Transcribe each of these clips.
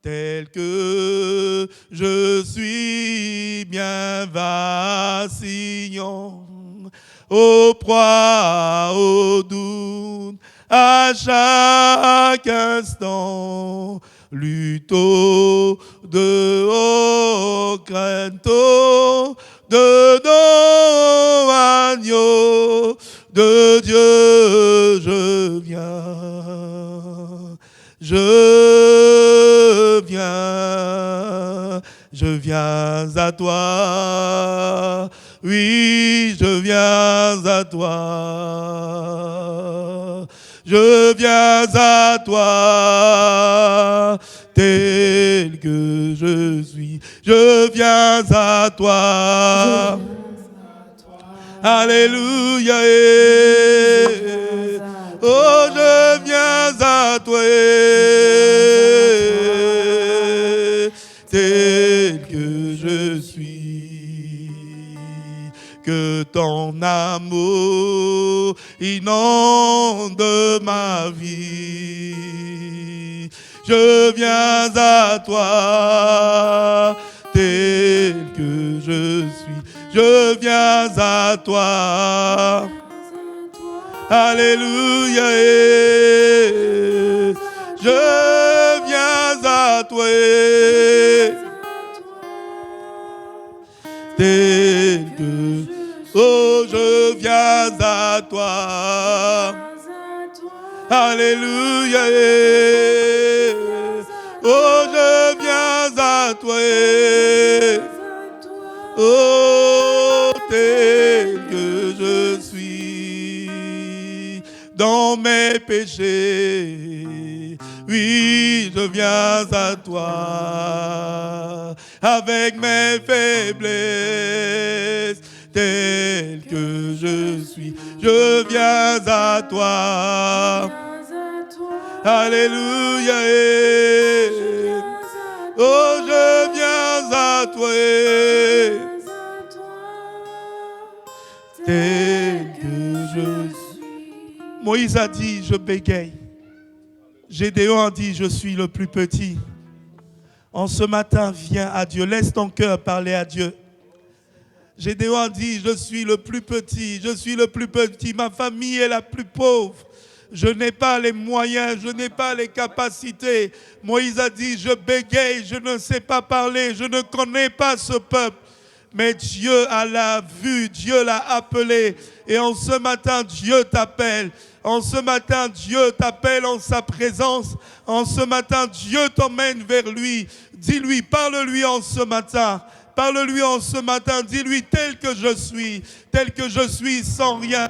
tel que je suis bien vacillant, au proie, au doute, à chaque instant, lutte de haut crainte, dedans agneau de Dieu, je viens à toi, oui, je viens à toi, je viens à toi, tel que je suis, je viens à toi. Alléluia. Oh, je viens à toi. Tel que je suis. Que ton amour inonde ma vie. Je viens à toi. Tel que je suis. Je viens à toi. Alléluia. Je viens à toi. Tel que, oh, je viens à toi. Alléluia. Oh, je viens à toi. Oh, tel que je suis dans mes péchés, oui, je viens à toi avec mes faiblesses, tel que je suis, je viens à toi. Alléluia. Oh, je viens à toi. Tel que je suis. Moïse a dit, je bégaye. Gédéon a dit, je suis le plus petit. En ce matin, viens à Dieu. Laisse ton cœur parler à Dieu. Gédéon a dit, je suis le plus petit. Je suis le plus petit. Ma famille est la plus pauvre. Je n'ai pas les moyens, je n'ai pas les capacités. Moïse a dit, je bégaye, je ne sais pas parler, je ne connais pas ce peuple. Mais Dieu l'a vu, Dieu l'a appelé. Et en ce matin, Dieu t'appelle. En ce matin, Dieu t'appelle en sa présence. En ce matin, Dieu t'emmène vers lui. Dis-lui, parle-lui en ce matin. Parle-lui en ce matin. Dis-lui tel que je suis sans rien.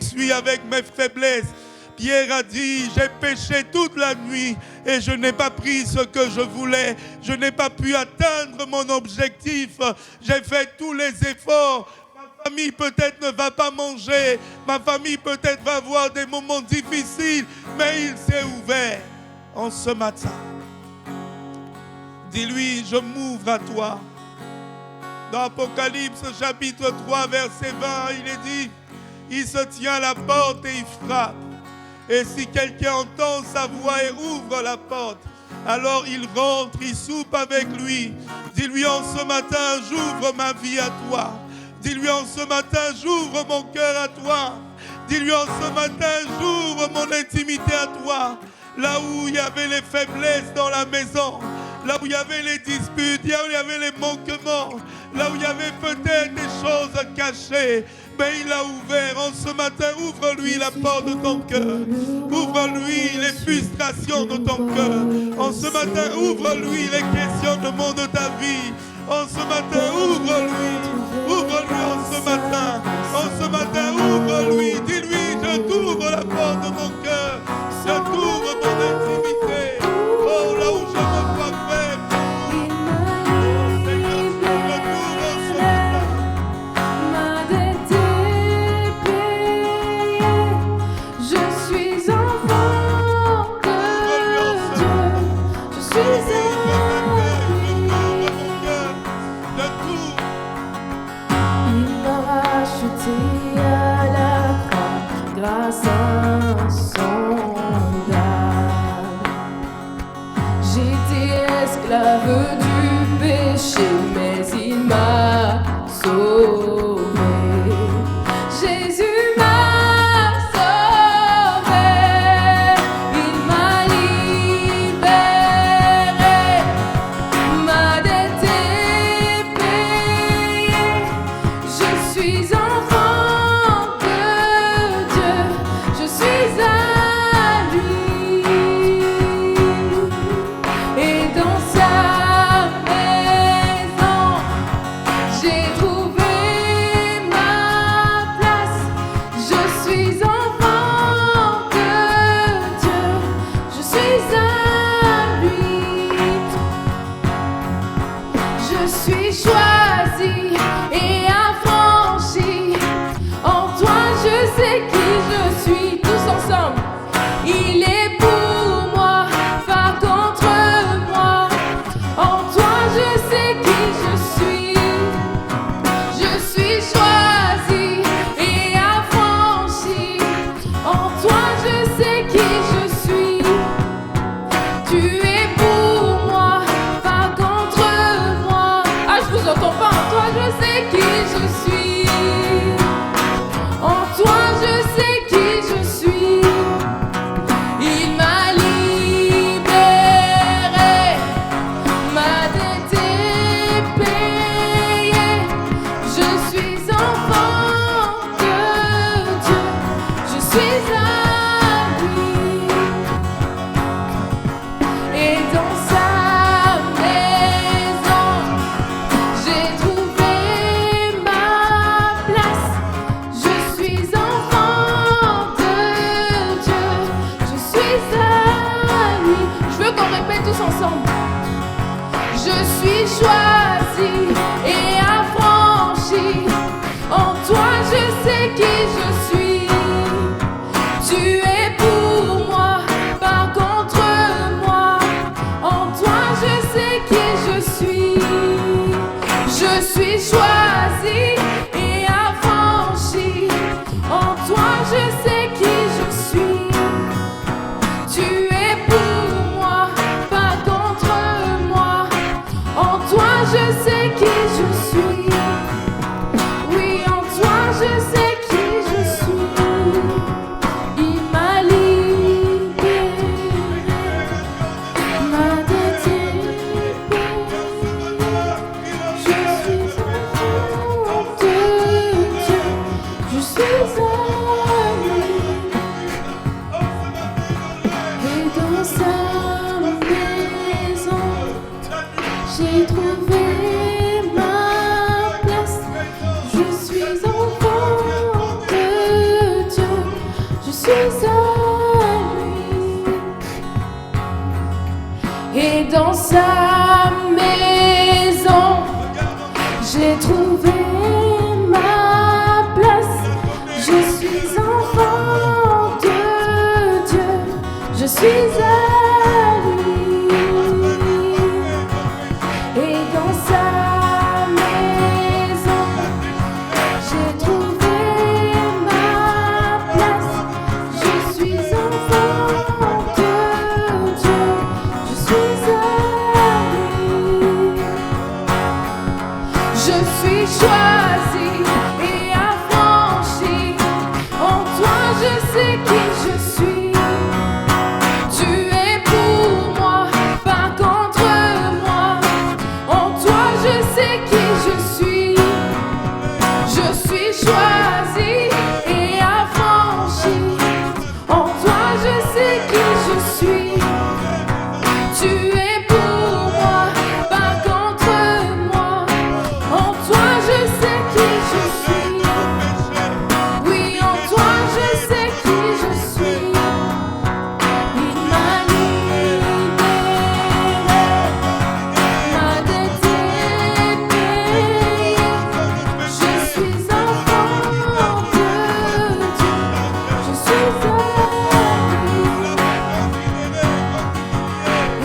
Je suis avec mes faiblesses. Pierre a dit, j'ai péché toute la nuit et je n'ai pas pris ce que je voulais. Je n'ai pas pu atteindre mon objectif. J'ai fait tous les efforts. Ma famille peut-être ne va pas manger. Ma famille peut-être va avoir des moments difficiles. Mais il s'est ouvert en ce matin. Dis-lui, je m'ouvre à toi. Dans Apocalypse chapitre 3 verset 20, il est dit, il se tient à la porte et il frappe. Et si quelqu'un entend sa voix et ouvre la porte, alors il rentre, il soupe avec lui. Dis-lui en ce matin, j'ouvre ma vie à toi. Dis-lui en ce matin, j'ouvre mon cœur à toi. Dis-lui en ce matin, j'ouvre mon intimité à toi. Là où il y avait les faiblesses dans la maison, là où il y avait les disputes, là où il y avait les manquements, là où il y avait peut-être des choses cachées, mais il a ouvert. En ce matin, ouvre-lui la porte de ton cœur. Ouvre-lui les frustrations de ton cœur. En ce matin, ouvre-lui les questionnements de ta vie. En ce matin, ouvre-lui. Ouvre-lui en ce matin. En ce matin, ouvre-lui. Dis-lui, je t'ouvre la porte de mon cœur. Je t'ouvre mon intimité. Oh, là où je me crois faible. Grâce à choisi et affranchi. En toi je sais qui je suis. Tu es pour moi, pas contre moi. En toi je sais qui je suis. Je suis choisi et affranchi. En toi je sais qui je suis. Tu es pour moi, pas contre moi. En toi je sais qui je suis. Oui, en toi je sais qui je suis. Il m'a libéré, m'a délivré. Je suis enfant de Dieu. Je suis à lui. Et dans sa maison, j'ai trouvé ma place. Je suis enfant de Dieu. Je suis à lui. Et dans sa maison, j'ai trouvé ma place. Je suis enfant de Dieu. Je suis à lui. Et dans sa maison, j'ai trouvé ma place. Je suis enfant de Dieu. Je suis à lui. Je suis choisi et affranchi. En toi je sais qui je suis. Tu es pour moi, pas contre moi. En toi je sais qui je suis. Je suis choisi et affranchi. En toi je sais qui je suis. Tu es pour moi, pas contre moi. En toi je sais qui je suis. Oui, en toi je sais qui je suis. Il m'a libéré, m'a délivré. Je suis enfant de Dieu. Je suis à lui.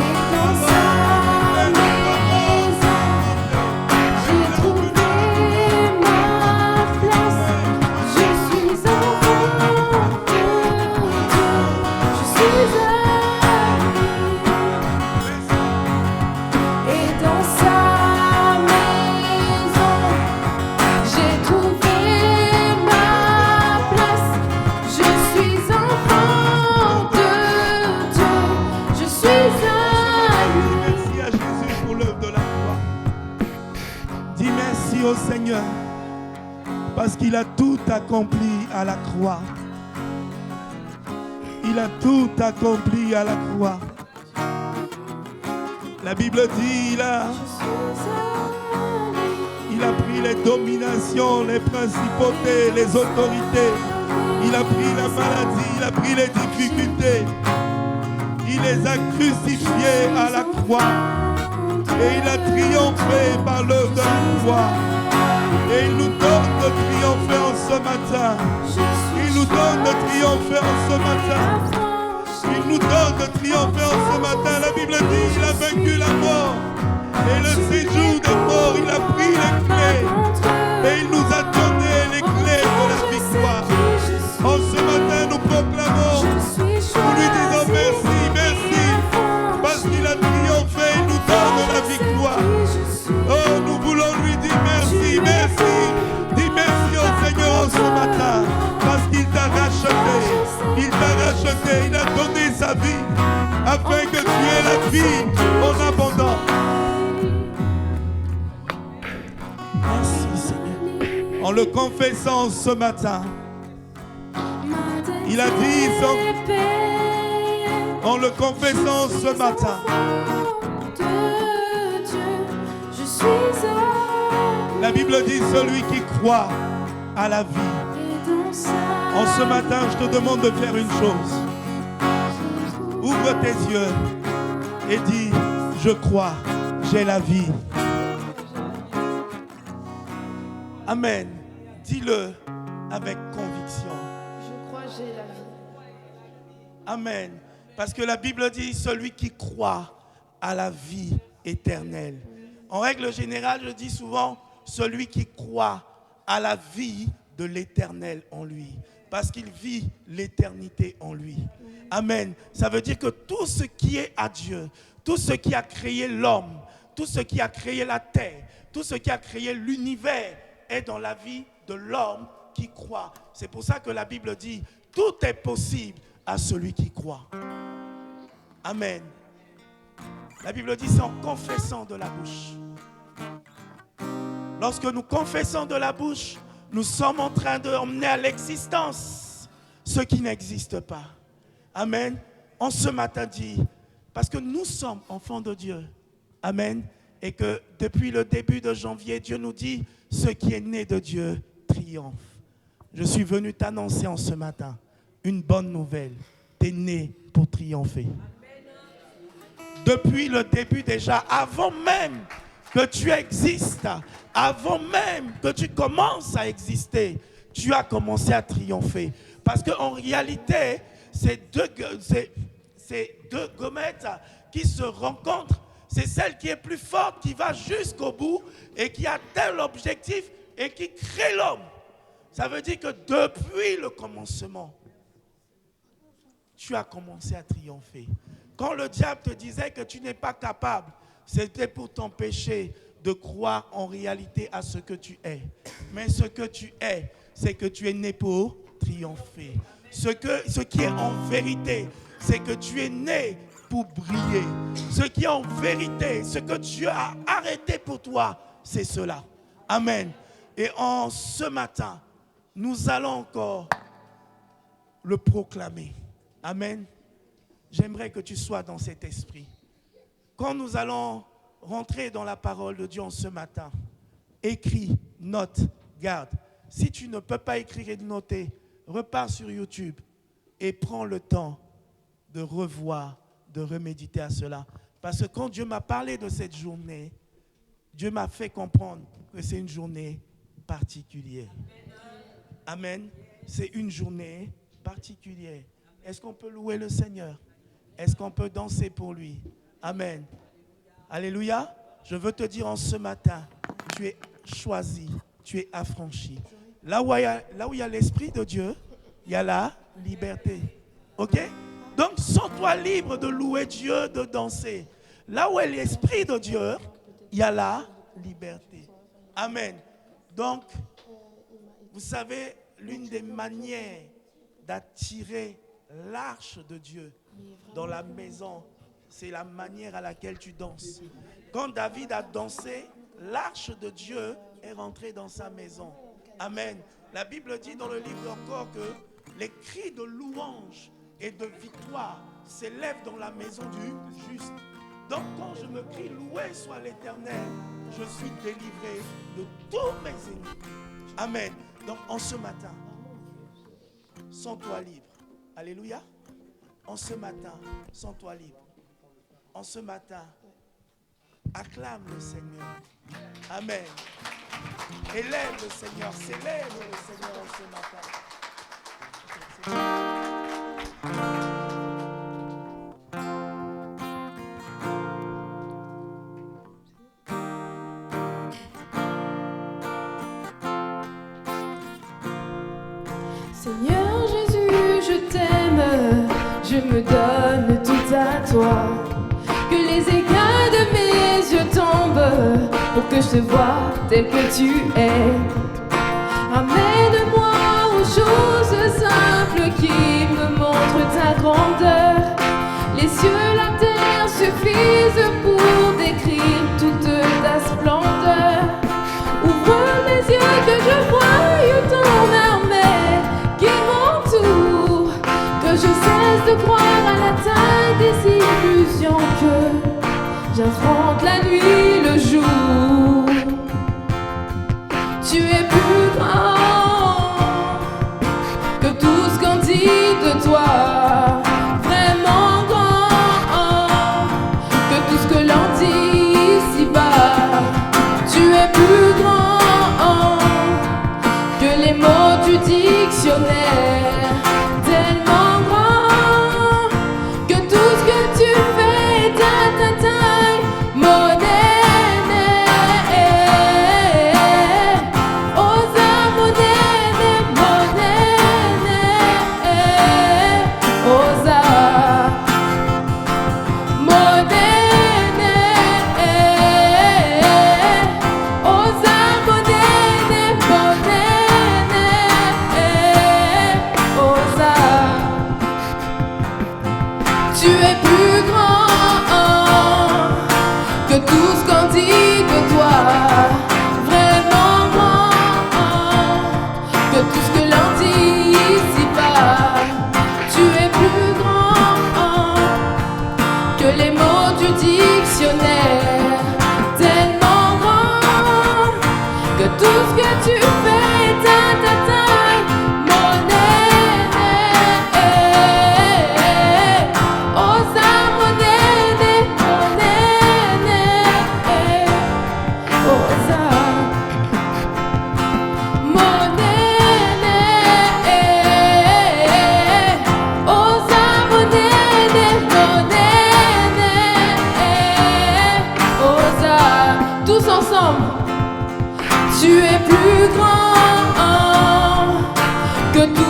Et dans sa maison, j'ai trouvé ma place. Je suis enfant de Dieu. Je suis à lui. Et dans sa maison, j'ai trouvé ma place. Je suis enfant de Dieu. Je suis à lui. Merci à Jésus pour l'œuvre de la croix. Dis merci au Seigneur parce qu'il a tout accompli à la croix. Il a tout accompli à la croix. La Bible dit il a pris les dominations, les principautés, les autorités. Il a pris la maladie, il a pris les difficultés. Il les a crucifiés à la croix. Et il a triomphé par l'œuvre de la croix. Et il nous donne de triompher en ce matin. Il nous donne de triompher en ce matin. Il nous donne de triompher en ce matin. La Bible dit il a vaincu la mort. Et le séjour des morts, il a pris les clés. Et il nous a donné les clés de la victoire. En ce matin, nous proclamons. Nous lui disons merci, merci. Parce qu'il a triomphé, il nous donne la victoire. Oh, nous voulons lui dire merci, merci. Dis merci au Seigneur en ce matin. Parce qu'il t'a racheté. Il t'a racheté, il a donné sa vie. Afin que tu aies la vie en abondance. Merci Seigneur. En le confessant ce matin, il a dit en le confessant ce matin, la Bible dit celui qui croit à la vie. En ce matin, je te demande de faire une chose. Ouvre tes yeux et dis, je crois, j'ai la vie. Amen. Dis-le avec conviction. Je crois, j'ai la vie. Amen. Parce que la Bible dit, celui qui croit à la vie éternelle. En règle générale, je dis souvent, celui qui croit à la vie de l'éternel en lui. Parce qu'il vit l'éternité en lui. Amen. Ça veut dire que tout ce qui est à Dieu, tout ce qui a créé l'homme, tout ce qui a créé la terre, tout ce qui a créé l'univers est dans la vie de l'homme qui croit. C'est pour ça que la Bible dit, tout est possible à celui qui croit. Amen. La Bible dit, c'est en confessant de la bouche. Lorsque nous confessons de la bouche, nous sommes en train d'emmener à l'existence ce qui n'existe pas. Amen. En ce matin dit, parce que nous sommes enfants de Dieu. Amen. Et que depuis le début de janvier, Dieu nous dit, ce qui est né de Dieu triomphe. Je suis venu t'annoncer en ce matin une bonne nouvelle. Tu es né pour triompher. Depuis le début déjà, avant même que tu existes, avant même que tu commences à exister, tu as commencé à triompher. Parce qu'en réalité, c'est deux gommettes qui se rencontrent. C'est celle qui est plus forte, qui va jusqu'au bout et qui atteint l'objectif et qui crée l'homme. Ça veut dire que depuis le commencement, tu as commencé à triompher. Quand le diable te disait que tu n'es pas capable, c'était pour t'empêcher de croire en réalité à ce que tu es. Mais ce que tu es, c'est que tu es né pour triompher. Ce qui est en vérité, c'est que tu es né pour briller. Ce qui est en vérité, ce que Dieu a arrêté pour toi, c'est cela. Amen. Et en ce matin, nous allons encore le proclamer. Amen. J'aimerais que tu sois dans cet esprit. Quand nous allons rentrer dans la parole de Dieu en ce matin, écris, note, garde. Si tu ne peux pas écrire et noter, repars sur YouTube et prends le temps de revoir, de reméditer à cela. Parce que quand Dieu m'a parlé de cette journée, Dieu m'a fait comprendre que c'est une journée particulière. Amen. C'est une journée particulière. Est-ce qu'on peut louer le Seigneur? Est-ce qu'on peut danser pour lui? Amen. Alléluia. Je veux te dire en ce matin, tu es choisi, tu es affranchi. Là où il y a l'Esprit de Dieu, il y a la liberté. Ok? Donc, sens-toi libre de louer Dieu, de danser. Là où est l'Esprit de Dieu, il y a la liberté. Amen. Donc, vous savez, l'une des manières d'attirer l'arche de Dieu dans la maison, c'est la manière à laquelle tu danses. Quand David a dansé, l'arche de Dieu est rentrée dans sa maison. Amen. La Bible dit dans le livre encore que les cris de louange et de victoire s'élèvent dans la maison du juste. Donc quand je me crie loué soit l'Éternel, je suis délivré de tous mes ennemis. Amen. Donc en ce matin, sens-toi libre. Alléluia. En ce matin, sens-toi libre. En ce matin, acclame le Seigneur. Amen. Élève le Seigneur, célèbre le Seigneur en ce matin. Seigneur Jésus, je t'aime, je me donne tout à toi. Que les écailles de mes yeux tombent pour que je te voie tel que tu es. Ramène-moi aux choses simples qui me montrent ta grandeur. Les cieux, la terre suffisent pour décrire toute ta splendeur. Ouvre mes yeux que je voie ton armée qui m'entoure, que je cesse de croire à la taille des illusions, que j'affronte la nuit, le jour. Tu es plus grand que tout ce qu'on dit de toi, vraiment grand que tout ce que l'on dit ici-bas. Tu es plus grand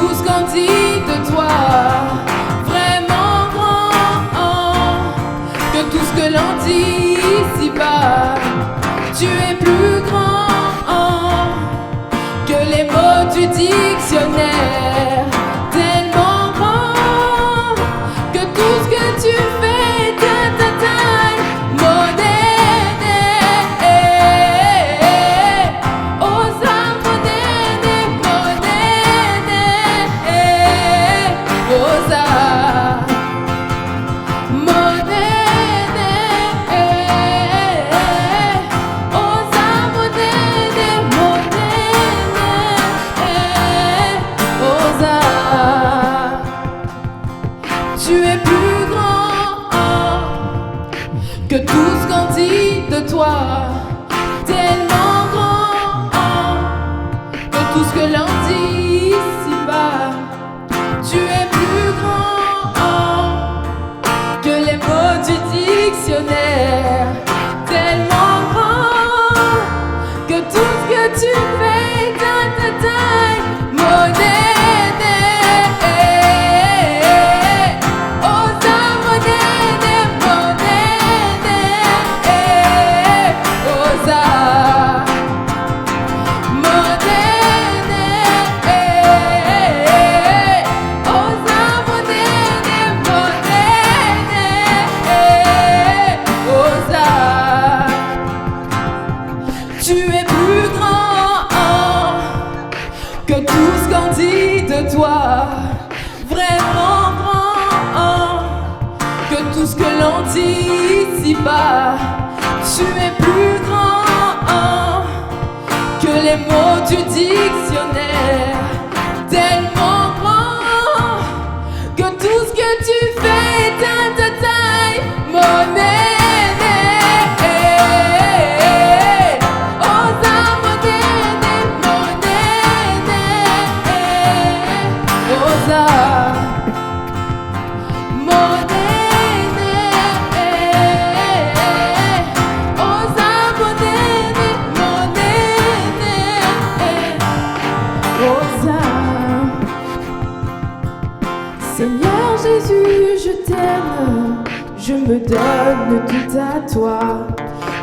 tout ce qu'on dit de toi, vraiment grand, que tout ce que l'on dit ici-bas, tu es plus grand que les mots du dictionnaire, tellement grand que tout ce que tu fais ta taille, monnaie, osa monnaie, osa tu es plus grand que tout ce qu'on dit de toi, tellement grand que tout ce que l'on dit ici-bas. Tu es plus grand que les mots du dictionnaire, tellement grand que tout ce que tu fais dans ta taille, monnaie. Tu es plus grand que tout ce qu'on dit de toi, vraiment grand que tout ce que l'on dit ici-bas. Tu es plus grand que les mots du dictionnaire, tellement grand que tout ce que tu fais dans ta taille, monnaie. Seigneur Jésus, je t'aime, je me donne tout à toi.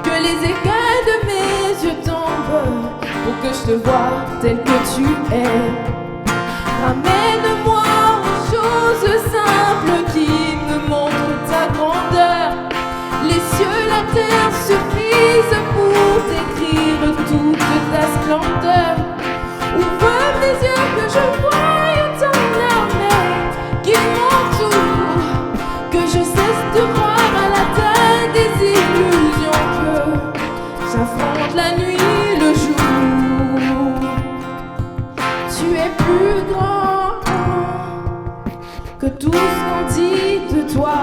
Que les écailles de mes yeux tombent pour que je te voie tel que tu es. Ramène-moi aux choses simples qui me montrent ta grandeur. Les cieux, la terre suffisent pour décrire toute ta splendeur. Ouvre mes yeux que je voie ton armée qui m'entoure, que je cesse de croire à la taille des illusions, que j'affronte la nuit, le jour. Tu es plus grand que tout ce qu'on dit de toi,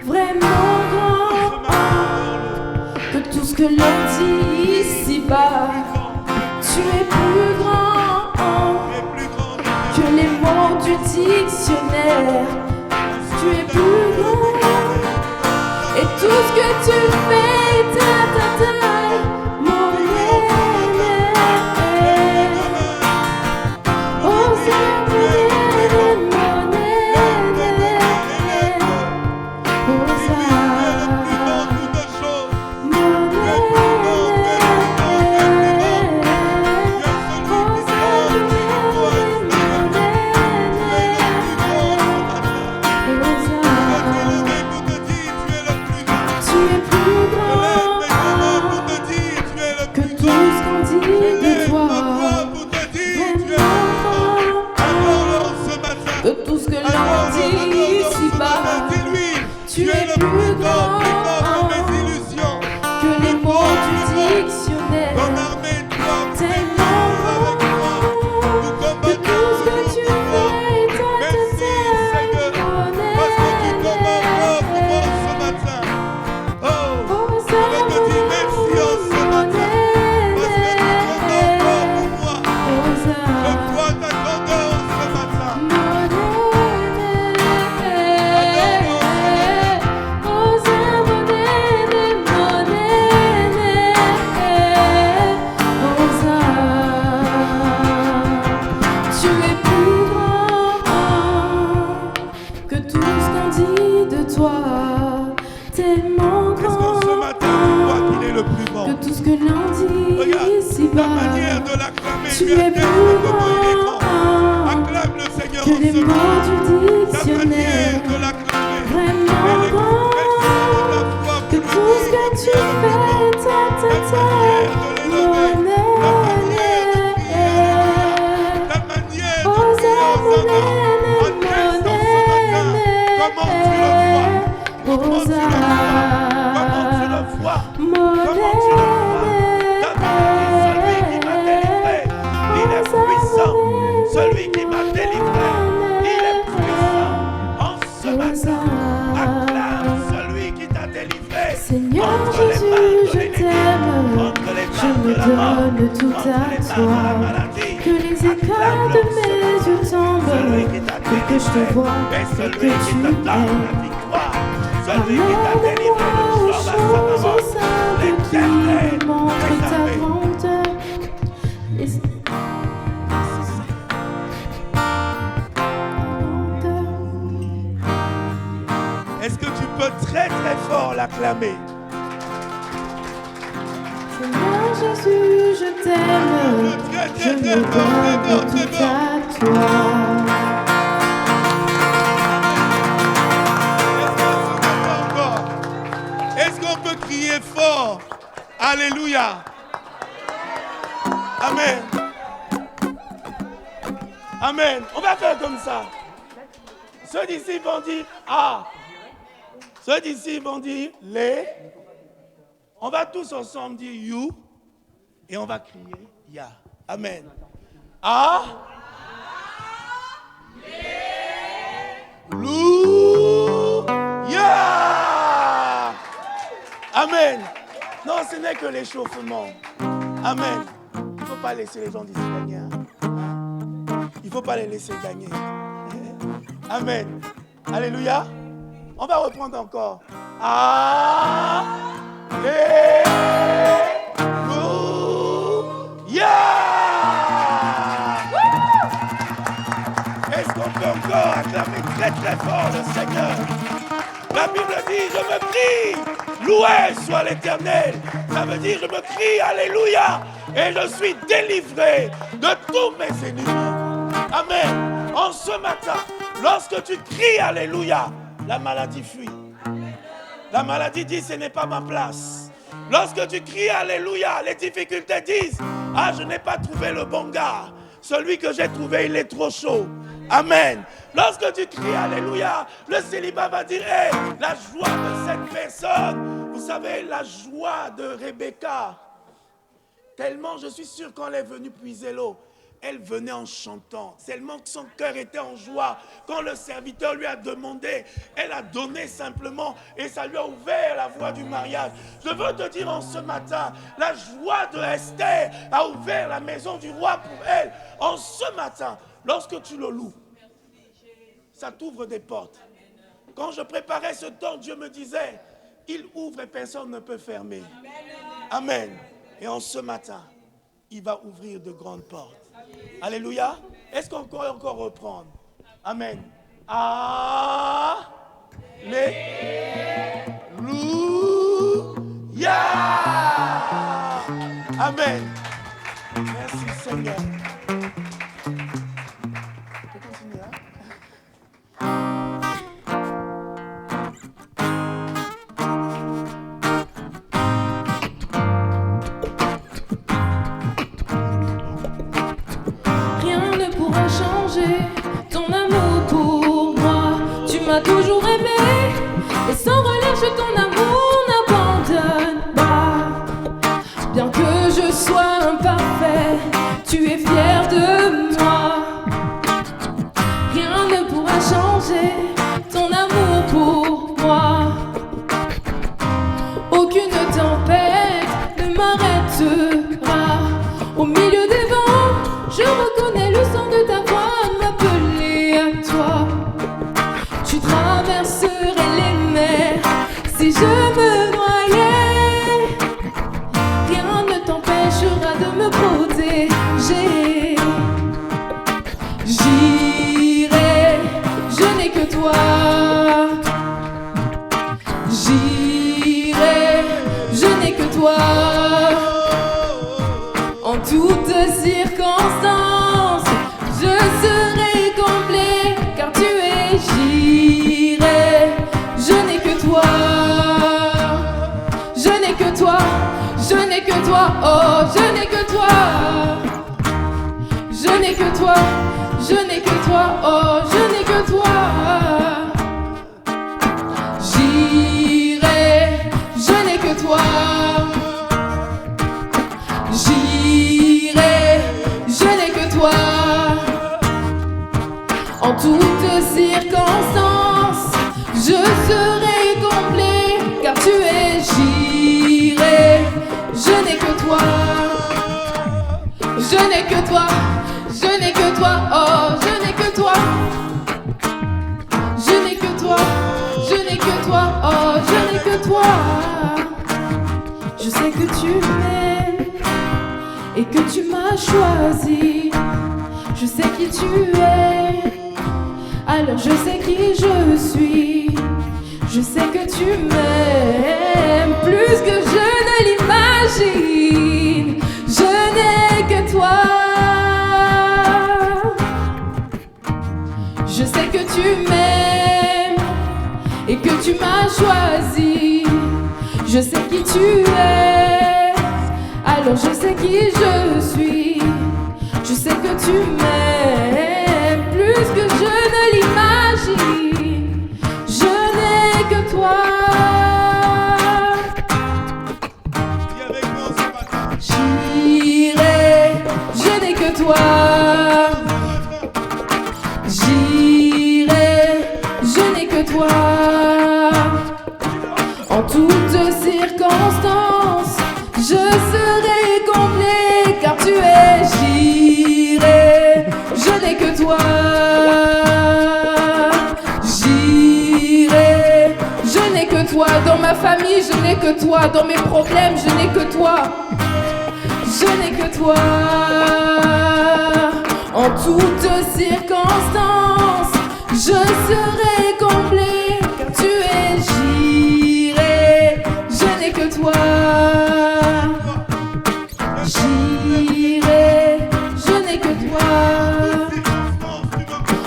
vraiment grand que tout ce que l'on dit ici-bas. Tu es plus grand que les mots du dictionnaire. Tu es plus grand et tout ce que tu fais est à ta taille, monnaie. Osa tu es plus grand toi, tellement Est-ce qu'en grand ce matin, tu crois qu'il est le plus grand? que tout ce que l'on dit Regarde, ici-bas. la manière de l'acclamer, Tu lui es atteste plus comment il est grand. grand Acclame le Seigneur que en les ce mots matin. du La manière dictionnaire. de l'acclamer, Vraiment elle est grand expressive de la foi que pour tout ce lui que dire tu que tu es le plus grand. fais, La manière de l'élever, la manière de crier Alléluia, la manière de crier Hosanna, atteste en ce matin comment tu le vois, comment tu le vois, comment tu le vois, comment tu le vois. David dit, celui qui m'a délivré, il est puissant, celui qui m'a délivré, il est puissant. En ce matin, acclame celui qui t'a délivré. Seigneur Entre les Jésus, mains de je l'ennemi, t'aime, entre les je mains me de la mort, donne tout entre les à mains de la toi. maladie. Que les écailles de mes yeux tombent, Celui qui t'a pour que je te délivré, vois et et celui que qui tu te donne la m'aimes. victoire, celui qui t'a délivré Amène-moi le aux jour de choses sa mort, saintes l'éternel qui montrent ta préservé. bonté. Est-ce que tu peux très très fort l'acclamer? Seigneur Jésus, je t'aime, je me donne tout à toi. Est-ce qu'on peut crier fort? Alléluia. Amen. Amen. On va faire comme ça. Ceux d'ici vont dire ah. Ceux d'ici vont dire les. On va tous ensemble dire you. Et on va crier ya. Amen. Ah. Lou. Ya. Amen. Non, ce n'est que l'échauffement. Amen. Il ne faut pas laisser les gens d'ici gagner. Il ne faut pas les laisser gagner. Amen. Alléluia. On va reprendre encore. Alléluia. Est-ce qu'on peut encore acclamer très très fort le Seigneur? La Bible dit, je me crie, loué soit l'Éternel. Ça veut dire, je me crie, alléluia. Et je suis délivré de tous mes ennemis. Amen. En ce matin, lorsque tu cries, alléluia, la maladie fuit. La maladie dit, ce n'est pas ma place. Lorsque tu cries, alléluia, les difficultés disent, ah, je n'ai pas trouvé le bon gars. Celui que j'ai trouvé, il est trop chaud. Amen. Lorsque tu cries alléluia, le célibat va dire, hey, la joie de cette personne, vous savez, la joie de Rebecca, tellement je suis sûr quand elle est venue puiser l'eau, elle venait en chantant, tellement que son cœur était en joie. Quand le serviteur lui a demandé, elle a donné simplement et ça lui a ouvert la voie du mariage. Je veux te dire en ce matin, la joie de Esther a ouvert la maison du roi pour elle. En ce matin, lorsque tu le loues, ça t'ouvre des portes. Quand je préparais ce temps, Dieu me disait, il ouvre et personne ne peut fermer. Amen. Et en ce matin, il va ouvrir de grandes portes. Alléluia. Est-ce qu'on peut encore reprendre? Amen. Alléluia. Amen. Merci Seigneur. On peut continuer, hein? Ton amour pour moi, tu m'as toujours aimé et sans relâche ton amour n'abandonne pas. Bien que je sois imparfait, tu es fier de moi. Rien ne pourra changer ton amour pour moi. Aucune tempête ne m'arrêtera. Au milieu des vents, je reconnais le son de ta voix. Tu traverserais les mers si je me noyais. Rien ne t'empêchera de me protéger. J'irai, je n'ai que toi. J'irai, je n'ai que toi. En toutes circonstances, je serai comblé, car tu es. J'irai, je n'ai que toi. Je n'ai que toi, je n'ai que toi, oh, je n'ai que toi. Je n'ai que toi, je n'ai que toi, oh, je n'ai que toi. J'irai, je n'ai que toi. J'irai, je n'ai que toi. En toutes circonstances, je serai comblé, car tu es. J'irai, je n'ai que toi. Je n'ai que toi. Je n'ai que toi, oh, je n'ai que toi. Je n'ai que toi, je n'ai que toi, oh, je n'ai que toi. Je sais que tu m'aimes et que tu m'as choisi. Je sais qui tu es, alors je sais qui je suis. Je sais que tu m'aimes plus que je ne l'imagine. Je n'ai que toi. Je sais que tu m'aimes et que tu m'as choisi. Je sais qui tu es, alors je sais qui je suis. Je sais que tu m'aimes plus que je ne l'imagine. Je n'ai que toi. J'irai, je n'ai que toi. J'irai, je n'ai que toi. En toutes circonstances, je serai comblé, car tu es. J'irai, je n'ai que toi. J'irai, je n'ai que toi. Dans ma famille, je n'ai que toi. Dans mes problèmes, je n'ai que toi. Je n'ai que toi. En toutes circonstances, je serai comblé, car tu es. J'irai, je n'ai que toi. J'irai, je n'ai que toi.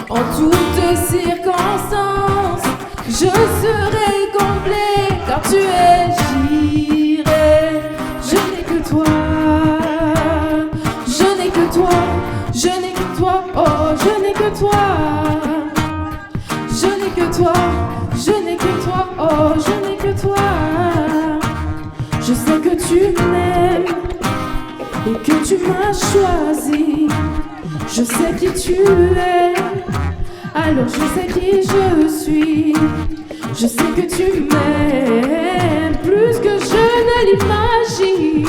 En toutes circonstances, je serai comblé, car tu es. J'irai, je n'ai que toi. Je n'ai que toi. Je n'ai que toi, oh, je n'ai que toi. Je n'ai que toi, je n'ai que toi, oh, je n'ai que toi. Je sais que tu m'aimes et que tu m'as choisi. Je sais qui tu es, alors je sais qui je suis. Je sais que tu m'aimes plus que je ne l'imagine.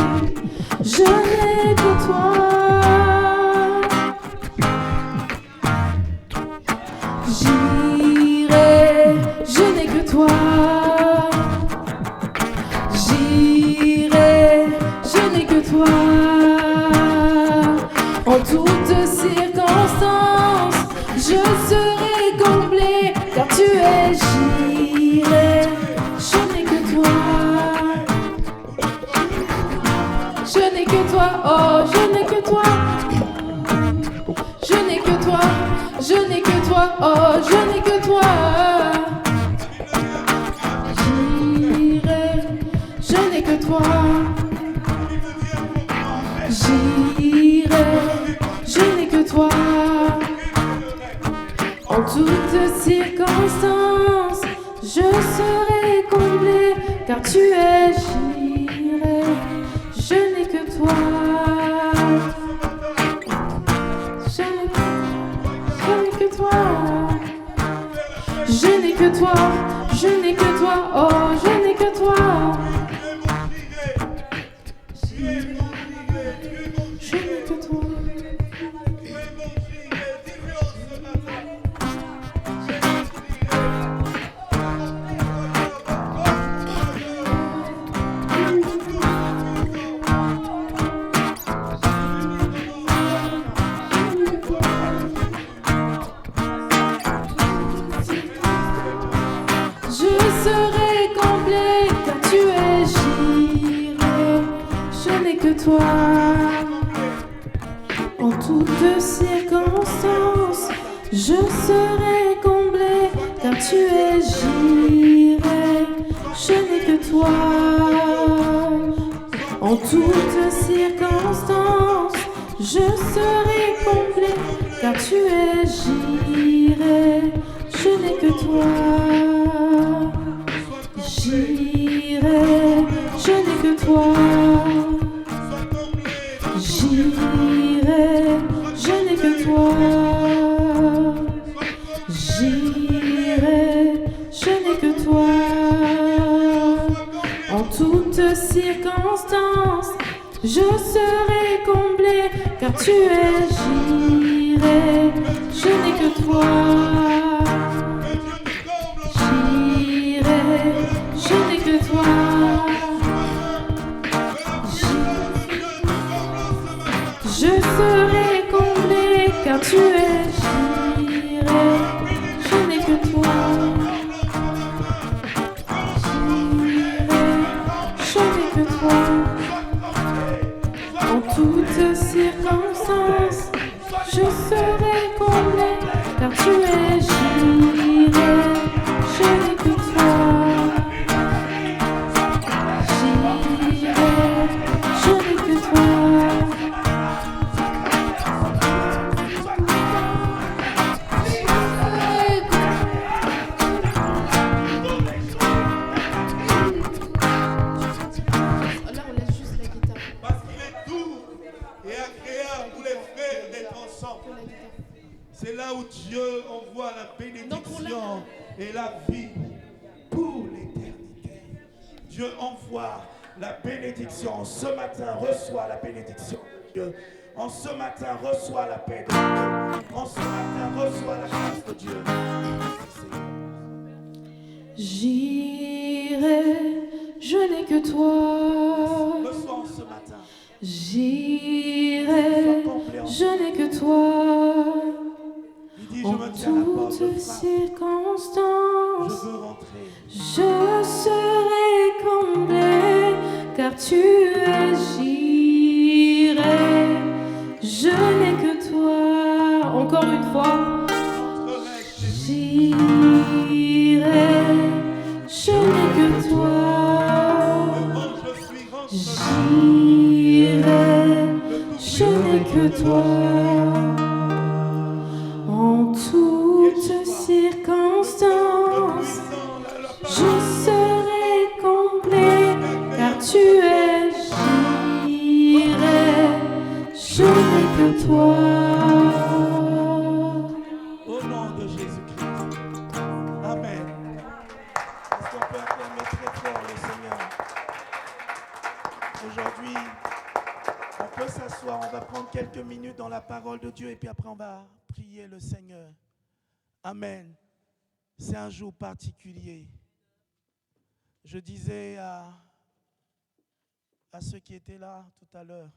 Je n'ai que toi. J'irai, je n'ai que toi. J'irai, je n'ai que toi. En toutes circonstances, je serai comblé, car tu es. J'irai, je n'ai que toi. Je n'ai que toi, oh, je n'ai que toi. Je n'ai que toi. Je n'ai que toi, oh, je n'ai que toi. J'irai, je n'ai que toi. J'irai, je n'ai que toi. En toutes circonstances, je serai comblé, car tu es. J'irai, je n'ai que toi. Je n'ai que toi. Je n'ai que toi, je n'ai que toi, oh, je n'ai que toi. Je n'ai que toi. Je serai comblé. toi. En toutes circonstances, je serai comblé, car tu es Jireh, je n'ai que toi. En toutes circonstances, je serai comblé, car tu es Jireh, je n'ai que toi. Jireh, je n'ai que toi. Jireh, je n'ai que toi. Jireh, je n'ai que toi. En toutes circonstances, je serai comblé, car tu es Jireh, je n'ai que toi. Jireh, je n'ai que toi. Je serai comblé, car tu es Jireh, je n'ai que toi. Je n'ai que toi. En toutes circonstances, je serai comblé, car tu es Jireh, je n'ai que toi. Jireh, je n'ai que toi. Parce qu'il est doux et agréable pour les frères d'être ensemble. C'est là où Dieu envoie la bénédiction et la vie pour l'éternité. Dieu envoie la bénédiction. Ce matin, reçois la bénédiction de Dieu. En ce matin, reçois la paix de Dieu. En ce matin, reçois la grâce de Dieu. J'irai, je n'ai que toi. Reçois en ce matin. J'irai, je n'ai que toi. Il dit, je En me tiens à la porte, je toutes frappe. circonstances, Je veux rentrer. je serai comblé, car tu es Jireh, je n'ai que toi. Encore une fois. Jireh, je n'ai que toi. Jireh, je n'ai que toi. En toutes circonstances, je serai comblé, car tu es Jireh, je n'ai que toi. Au nom de Jésus-Christ. Amen. Est-ce qu'on peut acclamer très fort le Seigneur? Aujourd'hui, on peut s'asseoir, on va prendre quelques minutes dans la parole de Dieu et puis après on va prier le Seigneur. Amen. C'est un jour particulier. Je disais à ceux qui étaient là tout à l'heure,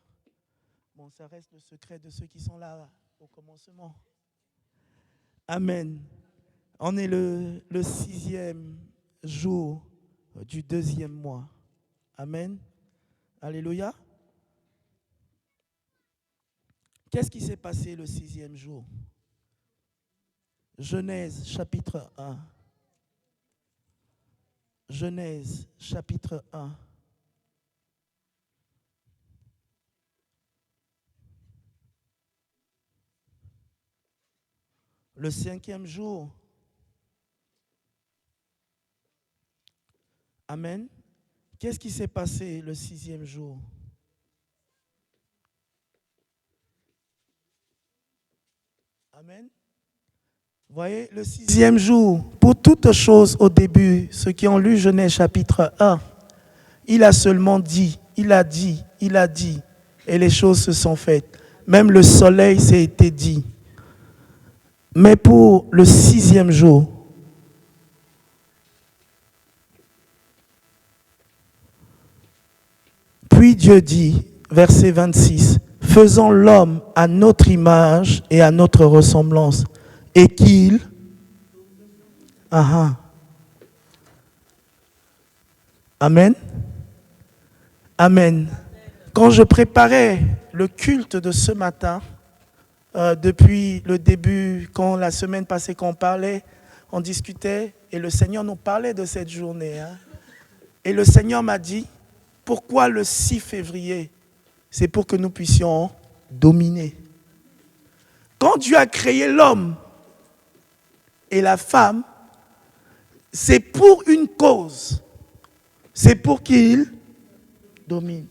bon, ça reste le secret de ceux qui sont là au commencement. Amen. On est le 6e jour du 2e mois. Amen. Alléluia. Qu'est-ce qui s'est passé le 6e jour? Genèse chapitre 1. Genèse chapitre 1. Le 5e jour. Amen. Qu'est-ce qui s'est passé le 6e jour? Amen. Vous voyez, le 6e jour, pour toute chose au début, ceux qui ont lu Genèse chapitre 1, il a seulement dit, il a dit, et les choses se sont faites. Même le soleil s'est été dit. Mais pour le 6e jour, puis Dieu dit, verset 26, faisons l'homme à notre image et à notre ressemblance, et qu'il... Amen. Amen. Quand je préparais le culte de ce matin, depuis le début, quand la semaine passée qu'on parlait, on discutait et le Seigneur nous parlait de cette journée. Et le Seigneur m'a dit, pourquoi le 6 février? C'est pour que nous puissions dominer. Quand Dieu a créé l'homme et la femme, c'est pour une cause. C'est pour qu'ils dominent.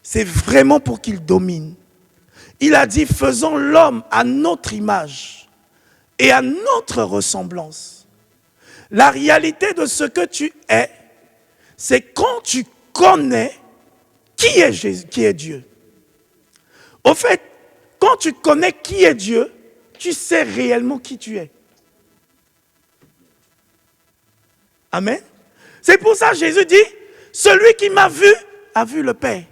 C'est vraiment pour qu'ils dominent. Il a dit, faisons l'homme à notre image et à notre ressemblance. La réalité de ce que tu es, c'est quand tu connais qui est Dieu. Au fait, quand tu connais qui est Dieu, tu sais réellement qui tu es. Amen. C'est pour ça que Jésus dit, celui qui m'a vu, a vu le Père.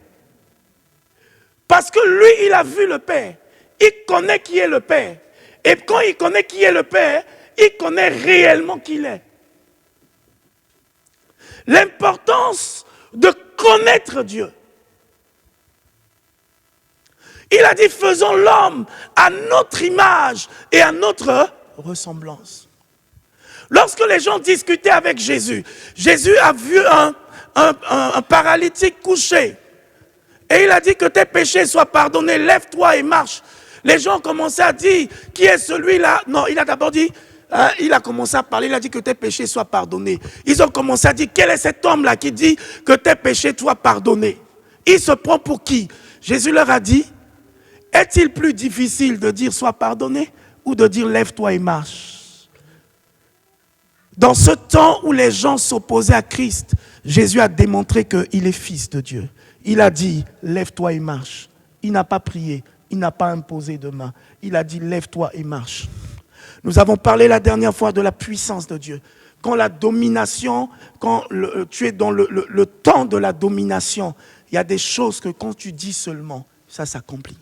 Parce que lui, il a vu le Père. Il connaît qui est le Père. Et quand il connaît qui est le Père, il connaît réellement qui il est. L'importance de connaître Dieu. Il a dit, faisons l'homme à notre image et à notre ressemblance. Lorsque les gens discutaient avec Jésus, Jésus a vu un paralytique couché. Et il a dit que tes péchés soient pardonnés, lève-toi et marche. Les gens ont commencé à dire, qui est celui-là? Non, il a d'abord dit, il a commencé à parler, il a dit que tes péchés soient pardonnés. Ils ont commencé à dire, quel est cet homme-là qui dit que tes péchés soient pardonnés? Il se prend pour qui? Jésus leur a dit, est-il plus difficile de dire sois pardonné ou de dire lève-toi et marche? Dans ce temps où les gens s'opposaient à Christ, Jésus a démontré qu'il est fils de Dieu. Il a dit, lève-toi et marche. Il n'a pas prié, il n'a pas imposé de main. Il a dit, lève-toi et marche. Nous avons parlé la dernière fois de la puissance de Dieu. Quand la domination, quand tu es dans le temps de la domination, il y a des choses que quand tu dis seulement, ça s'accomplit.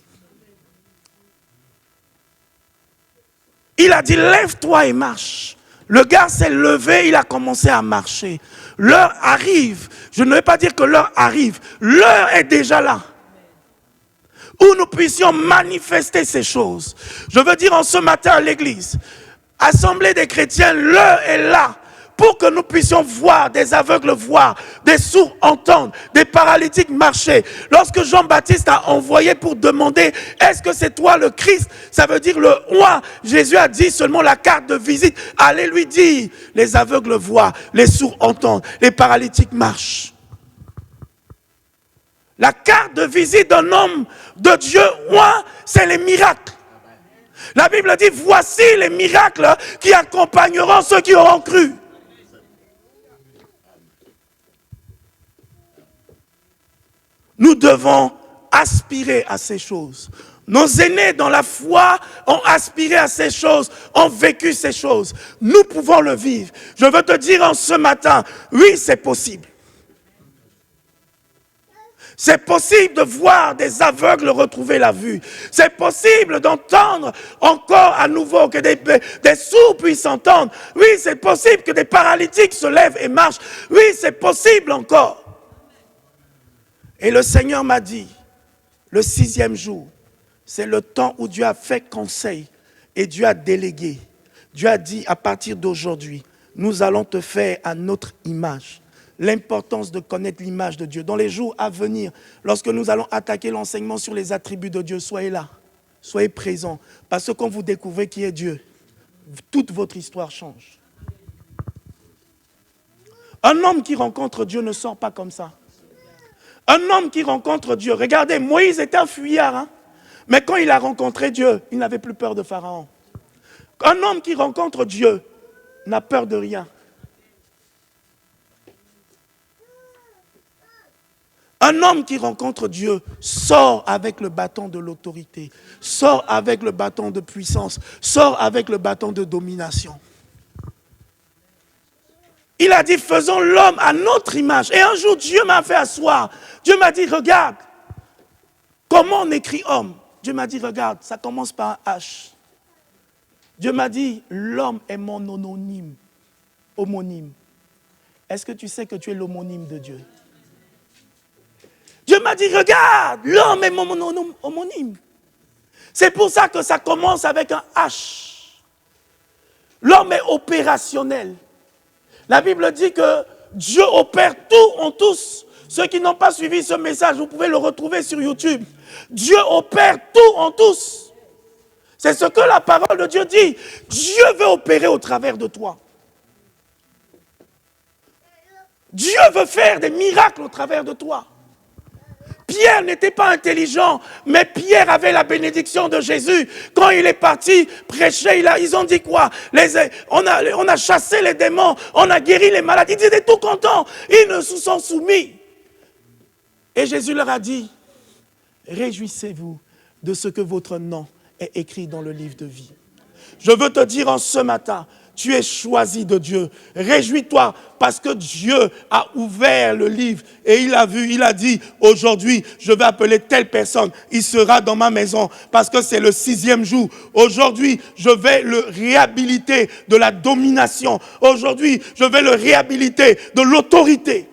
Il a dit, lève-toi et marche. Le gars s'est levé, il a commencé à marcher. L'heure arrive. Je ne vais pas dire que l'heure arrive. L'heure est déjà là. Où nous puissions manifester ces choses. Je veux dire en ce matin à l'église, Assemblée des chrétiens, l'heure est là. Pour que nous puissions voir, des aveugles voir, des sourds entendre, des paralytiques marcher. Lorsque Jean-Baptiste a envoyé pour demander, est-ce que c'est toi le Christ? Ça veut dire le roi. Jésus a dit seulement la carte de visite. Allez lui dire, les aveugles voient, les sourds entendent, les paralytiques marchent. La carte de visite d'un homme de Dieu, roi, c'est les miracles. La Bible dit, voici les miracles qui accompagneront ceux qui auront cru. Nous devons aspirer à ces choses. Nos aînés dans la foi ont aspiré à ces choses, ont vécu ces choses. Nous pouvons le vivre. Je veux te dire en ce matin, oui, c'est possible. C'est possible de voir des aveugles retrouver la vue. C'est possible d'entendre encore à nouveau que des sourds puissent entendre. Oui, c'est possible que des paralytiques se lèvent et marchent. Oui, c'est possible encore. Et le Seigneur m'a dit, le 6e jour, c'est le temps où Dieu a fait conseil et Dieu a délégué. Dieu a dit, à partir d'aujourd'hui, nous allons te faire à notre image. L'importance de connaître l'image de Dieu. Dans les jours à venir, lorsque nous allons attaquer l'enseignement sur les attributs de Dieu, soyez là, soyez présents. Parce que quand vous découvrez qui est Dieu, toute votre histoire change. Un homme qui rencontre Dieu ne sort pas comme ça. Un homme qui rencontre Dieu, regardez, Moïse était un fuyard, mais quand il a rencontré Dieu, il n'avait plus peur de Pharaon. Un homme qui rencontre Dieu n'a peur de rien. Un homme qui rencontre Dieu sort avec le bâton de l'autorité, sort avec le bâton de puissance, sort avec le bâton de domination. Il a dit, faisons l'homme à notre image. Et un jour, Dieu m'a fait asseoir. Dieu m'a dit, regarde, comment on écrit homme? Dieu m'a dit, regarde, ça commence par un H. Dieu m'a dit, l'homme est mon homonyme. Est-ce que tu sais que tu es l'homonyme de Dieu? Dieu m'a dit, regarde, l'homme est mon homonyme. C'est pour ça que ça commence avec un H. L'homme est opérationnel. La Bible dit que Dieu opère tout en tous. Ceux qui n'ont pas suivi ce message, vous pouvez le retrouver sur YouTube. Dieu opère tout en tous. C'est ce que la parole de Dieu dit. Dieu veut opérer au travers de toi. Dieu veut faire des miracles au travers de toi. Pierre n'était pas intelligent, mais Pierre avait la bénédiction de Jésus. Quand il est parti prêcher, ils ont dit quoi? On a chassé les démons, on a guéri les malades. Ils étaient tout contents, ils ne se sont soumis. Et Jésus leur a dit, réjouissez-vous de ce que votre nom est écrit dans le livre de vie. Je veux te dire en ce matin, tu es choisi de Dieu. Réjouis-toi parce que Dieu a ouvert le livre et il a vu, il a dit, aujourd'hui, je vais appeler telle personne. Il sera dans ma maison parce que c'est le 6e jour. Aujourd'hui, je vais le réhabiliter de la domination. Aujourd'hui, je vais le réhabiliter de l'autorité.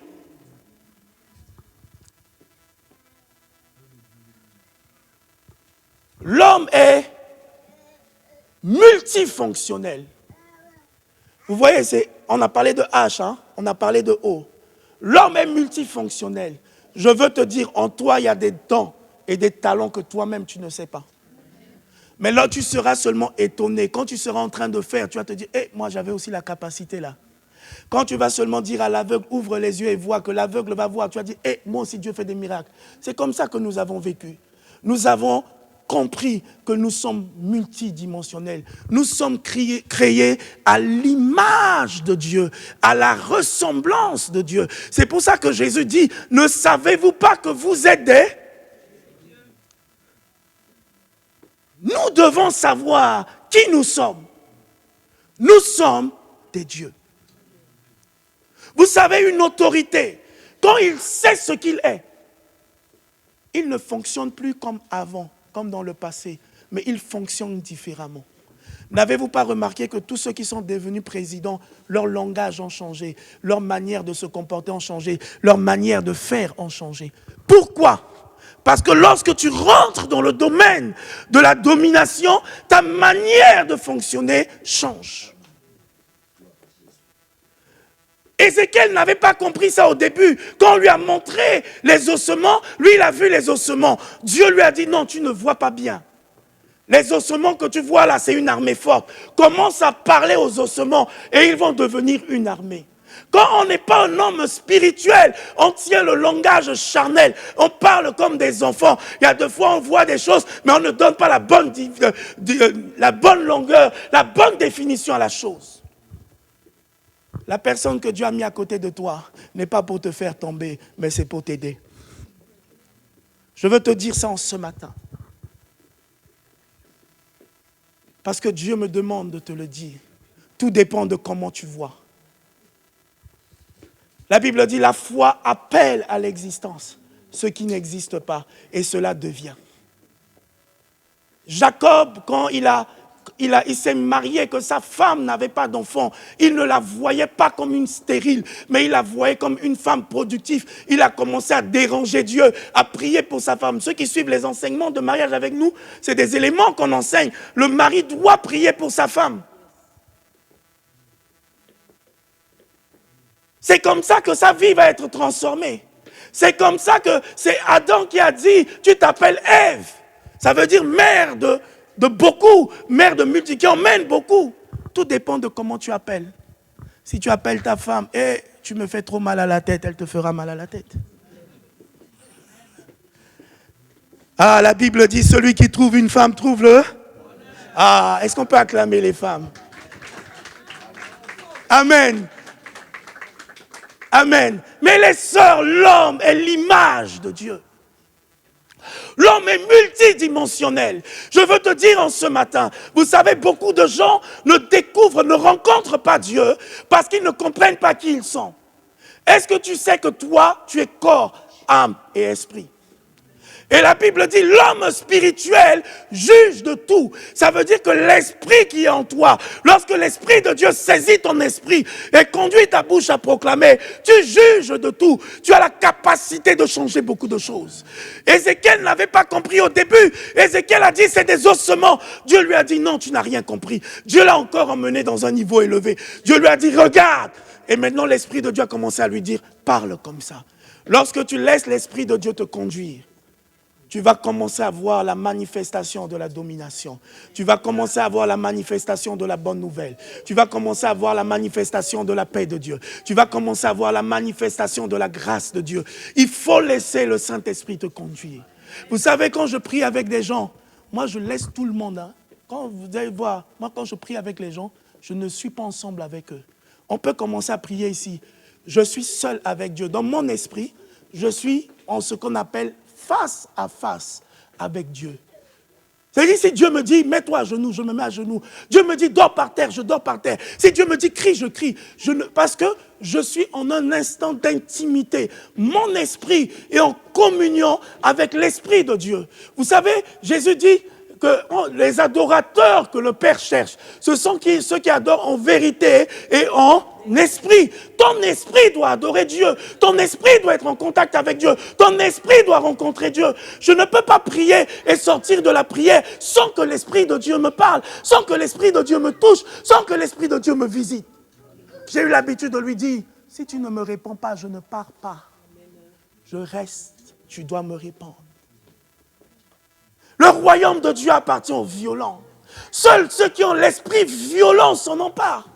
L'homme est multifonctionnel. Vous voyez, on a parlé de H, hein? On a parlé de O. L'homme est multifonctionnel. Je veux te dire, en toi, il y a des dons et des talents que toi-même, tu ne sais pas. Mais là, tu seras seulement étonné. Quand tu seras en train de faire, tu vas te dire, moi, j'avais aussi la capacité là. Quand tu vas seulement dire à l'aveugle, ouvre les yeux et vois, que l'aveugle va voir, tu vas dire, moi aussi, Dieu fait des miracles. C'est comme ça que nous avons vécu. Nous avons compris que nous sommes multidimensionnels. Nous sommes créés à l'image de Dieu, à la ressemblance de Dieu. C'est pour ça que Jésus dit, ne savez-vous pas que vous êtes des... Nous devons savoir qui nous sommes. Nous sommes des dieux. Vous savez, une autorité, quand il sait ce qu'il est, il ne fonctionne plus comme avant, comme dans le passé, mais il fonctionne différemment. N'avez-vous pas remarqué que tous ceux qui sont devenus présidents, leur langage a changé, leur manière de se comporter a changé, leur manière de faire a changé. Pourquoi ? Parce que lorsque tu rentres dans le domaine de la domination, ta manière de fonctionner change. Ézéchiel n'avait pas compris ça au début. Quand on lui a montré les ossements, lui il a vu les ossements. Dieu lui a dit non, tu ne vois pas bien. Les ossements que tu vois là, c'est une armée forte. Commence à parler aux ossements et ils vont devenir une armée. Quand on n'est pas un homme spirituel, on tient le langage charnel, on parle comme des enfants. Il y a des fois on voit des choses, mais on ne donne pas la bonne longueur, la bonne définition à la chose. La personne que Dieu a mis à côté de toi n'est pas pour te faire tomber, mais c'est pour t'aider. Je veux te dire ça en ce matin. Parce que Dieu me demande de te le dire. Tout dépend de comment tu vois. La Bible dit, la foi appelle à l'existence ce qui n'existe pas, et cela devient. Jacob, quand il s'est marié, que sa femme n'avait pas d'enfant, il ne la voyait pas comme une stérile, mais il la voyait comme une femme productive. Il a commencé à déranger Dieu, à prier pour sa femme. Ceux qui suivent les enseignements de mariage avec nous, c'est des éléments qu'on enseigne. Le mari doit prier pour sa femme. C'est comme ça que sa vie va être transformée. C'est comme ça que c'est Adam qui a dit, tu t'appelles Ève. Ça veut dire mère de beaucoup, mère de multitudes, qui emmène beaucoup. Tout dépend de comment tu appelles. Si tu appelles ta femme, tu me fais trop mal à la tête, elle te fera mal à la tête. Ah, la Bible dit, celui qui trouve une femme trouve le... Ah, est-ce qu'on peut acclamer les femmes? Amen. Amen. Mais les sœurs, l'homme est l'image de Dieu. L'homme est multidimensionnel. Je veux te dire en ce matin, vous savez, beaucoup de gens ne rencontrent pas Dieu parce qu'ils ne comprennent pas qui ils sont. Est-ce que tu sais que toi, tu es corps, âme et esprit? Et la Bible dit, l'homme spirituel juge de tout. Ça veut dire que l'esprit qui est en toi, lorsque l'esprit de Dieu saisit ton esprit et conduit ta bouche à proclamer, tu juges de tout. Tu as la capacité de changer beaucoup de choses. Ézéchiel n'avait pas compris au début. Ézéchiel a dit, c'est des ossements. Dieu lui a dit, non, tu n'as rien compris. Dieu l'a encore emmené dans un niveau élevé. Dieu lui a dit, regarde. Et maintenant, l'esprit de Dieu a commencé à lui dire, parle comme ça. Lorsque tu laisses l'esprit de Dieu te conduire, tu vas commencer à voir la manifestation de la domination. Tu vas commencer à voir la manifestation de la bonne nouvelle. Tu vas commencer à voir la manifestation de la paix de Dieu. Tu vas commencer à voir la manifestation de la grâce de Dieu. Il faut laisser le Saint-Esprit te conduire. Vous savez, quand je prie avec des gens, moi je laisse tout le monde. Hein. Quand vous allez voir, moi quand je prie avec les gens, je ne suis pas ensemble avec eux. On peut commencer à prier ici. Je suis seul avec Dieu. Dans mon esprit, je suis en ce qu'on appelle face à face avec Dieu. C'est-à-dire, si Dieu me dit, mets-toi à genoux, je me mets à genoux. Dieu me dit, dors par terre, je dors par terre. Si Dieu me dit, crie, je crie. Parce que je suis en un instant d'intimité. Mon esprit est en communion avec l'Esprit de Dieu. Vous savez, Jésus dit que les adorateurs que le Père cherche, ce sont ceux qui adorent en vérité et en esprit. Ton esprit doit adorer Dieu. Ton esprit doit être en contact avec Dieu. Ton esprit doit rencontrer Dieu. Je ne peux pas prier et sortir de la prière sans que l'Esprit de Dieu me parle, sans que l'Esprit de Dieu me touche, sans que l'Esprit de Dieu me visite. J'ai eu l'habitude de lui dire, si tu ne me réponds pas, je ne pars pas. Je reste, tu dois me répondre. Le royaume de Dieu appartient aux violents. Seuls ceux qui ont l'esprit violent s'en emparent.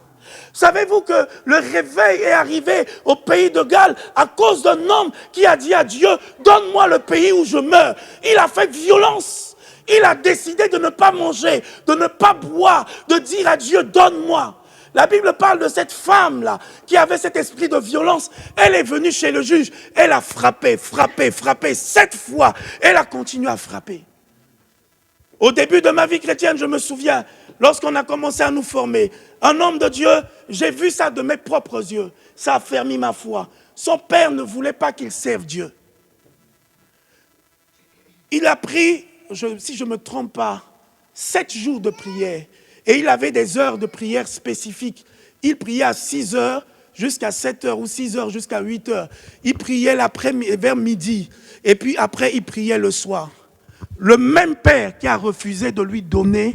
Savez-vous que le réveil est arrivé au pays de Galles à cause d'un homme qui a dit à Dieu, donne-moi le pays où je meurs. Il a fait violence. Il a décidé de ne pas manger, de ne pas boire, de dire à Dieu, donne-moi. La Bible parle de cette femme-là qui avait cet esprit de violence. Elle est venue chez le juge. Elle a frappé. 7 fois. Elle a continué à frapper. Au début de ma vie chrétienne, je me souviens, lorsqu'on a commencé à nous former, un homme de Dieu, j'ai vu ça de mes propres yeux. Ça a fermé ma foi. Son père ne voulait pas qu'il serve Dieu. Il a pris, si je ne me trompe pas, 7 jours de prière. Et il avait des heures de prière spécifiques. Il priait à 6 heures jusqu'à 7 heures ou 6 heures jusqu'à 8 heures. Il priait vers midi. Et puis après, il priait le soir. Le même père qui a refusé de lui donner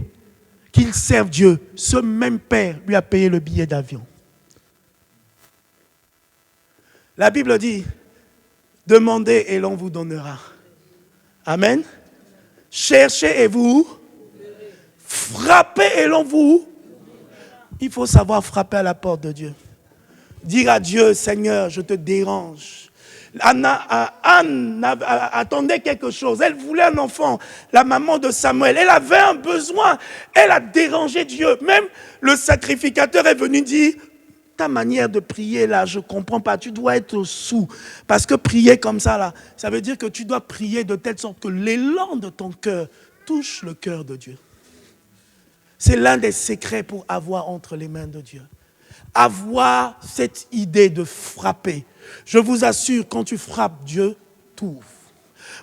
qu'il serve Dieu, ce même père lui a payé le billet d'avion. La Bible dit, demandez et l'on vous donnera. Amen. Cherchez et vous frappez et l'on vous. Il faut savoir frapper à la porte de Dieu. Dire à Dieu, Seigneur, je te dérange. Anne attendait quelque chose. Elle voulait un enfant, la maman de Samuel. Elle avait un besoin. Elle a dérangé Dieu. Même le sacrificateur est venu dire, ta manière de prier là, je ne comprends pas. Tu dois être sous. Parce que prier comme ça là, ça veut dire que tu dois prier de telle sorte que l'élan de ton cœur touche le cœur de Dieu. C'est l'un des secrets pour avoir entre les mains de Dieu. Avoir cette idée de frapper. Je vous assure, quand tu frappes, Dieu t'ouvre.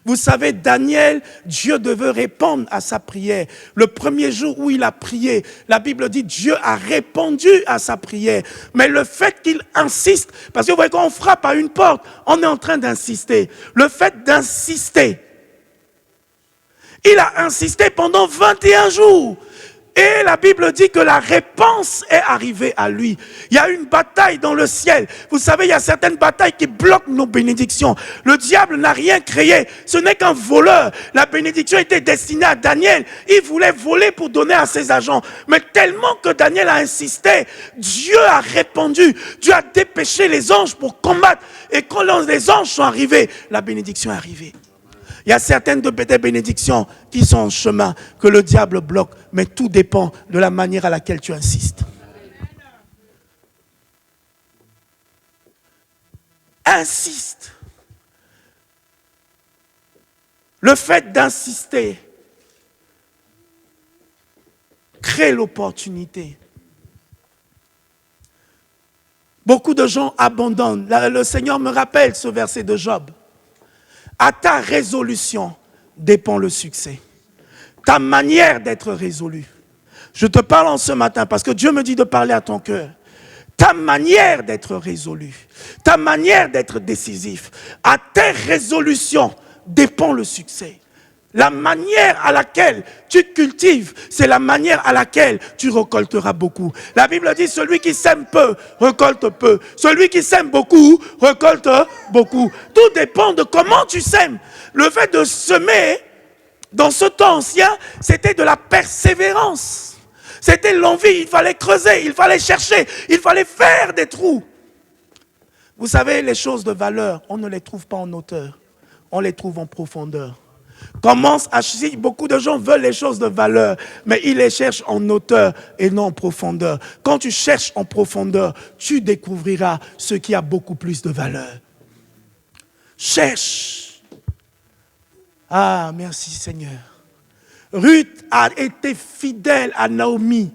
Vous savez, Daniel, Dieu devait répondre à sa prière. Le premier jour où il a prié, la Bible dit Dieu a répondu à sa prière. Mais le fait qu'il insiste, parce que vous voyez, quand on frappe à une porte, on est en train d'insister. Le fait d'insister, il a insisté pendant 21 jours. Et la Bible dit que la réponse est arrivée à lui. Il y a une bataille dans le ciel. Vous savez, il y a certaines batailles qui bloquent nos bénédictions. Le diable n'a rien créé. Ce n'est qu'un voleur. La bénédiction était destinée à Daniel. Il voulait voler pour donner à ses agents. Mais tellement que Daniel a insisté, Dieu a répondu. Dieu a dépêché les anges pour combattre. Et quand les anges sont arrivés, la bénédiction est arrivée. Il y a certaines des bénédictions qui sont en chemin, que le diable bloque, mais tout dépend de la manière à laquelle tu insistes. Insiste. Le fait d'insister crée l'opportunité. Beaucoup de gens abandonnent. Le Seigneur me rappelle ce verset de Job. À ta résolution, dépend le succès. Ta manière d'être résolu. Je te parle en ce matin parce que Dieu me dit de parler à ton cœur. Ta manière d'être résolu, ta manière d'être décisif, à tes résolutions dépend le succès. La manière à laquelle tu cultives, c'est la manière à laquelle tu récolteras beaucoup. La Bible dit, celui qui sème peu, récolte peu. Celui qui sème beaucoup, récolte beaucoup. Tout dépend de comment tu sèmes. Le fait de semer, dans ce temps ancien, c'était de la persévérance. C'était l'envie, il fallait creuser, il fallait chercher, il fallait faire des trous. Vous savez, les choses de valeur, on ne les trouve pas en hauteur, on les trouve en profondeur. Beaucoup de gens veulent les choses de valeur, mais ils les cherchent en hauteur et non en profondeur. Quand tu cherches en profondeur, tu découvriras ce qui a beaucoup plus de valeur. Cherche. Ah, merci Seigneur. Ruth a été fidèle à Naomi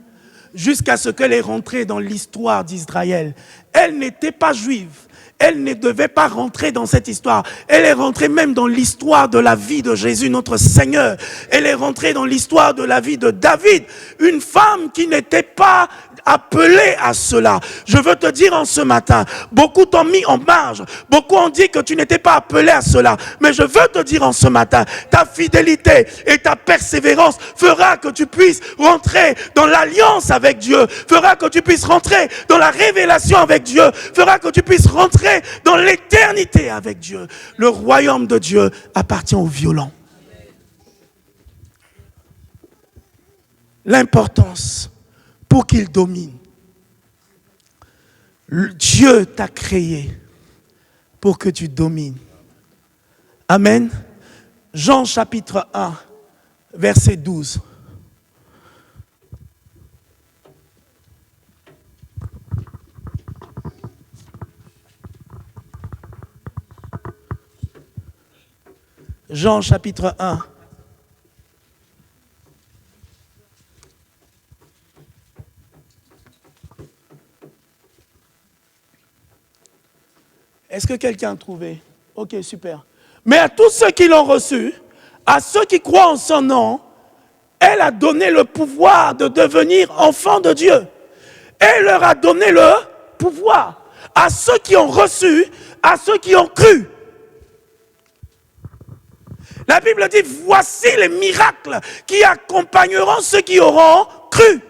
jusqu'à ce qu'elle ait rentré dans l'histoire d'Israël. Elle n'était pas juive. Elle ne devait pas rentrer dans cette histoire. Elle est rentrée même dans l'histoire de la vie de Jésus, notre Seigneur. Elle est rentrée dans l'histoire de la vie de David. Une femme qui n'était pas appelée à cela. Je veux te dire en ce matin, beaucoup t'ont mis en marge. Beaucoup ont dit que tu n'étais pas appelé à cela. Mais je veux te dire en ce matin, ta fidélité et ta persévérance fera que tu puisses rentrer dans l'alliance avec Dieu. Fera que tu puisses rentrer dans la révélation avec Dieu. Fera que tu puisses rentrer dans l'éternité avec Dieu. Le royaume de Dieu appartient aux violents. L'importance pour qu'il domine. Dieu t'a créé pour que tu domines. Amen. Jean chapitre 1, verset 12. Jean chapitre 1. Est-ce que quelqu'un a trouvé? Ok, super. Mais à tous ceux qui l'ont reçu, à ceux qui croient en son nom, elle a donné le pouvoir de devenir enfants de Dieu. Elle leur a donné le pouvoir. À ceux qui ont reçu, à ceux qui ont cru. La Bible dit, voici les miracles qui accompagneront ceux qui auront cru.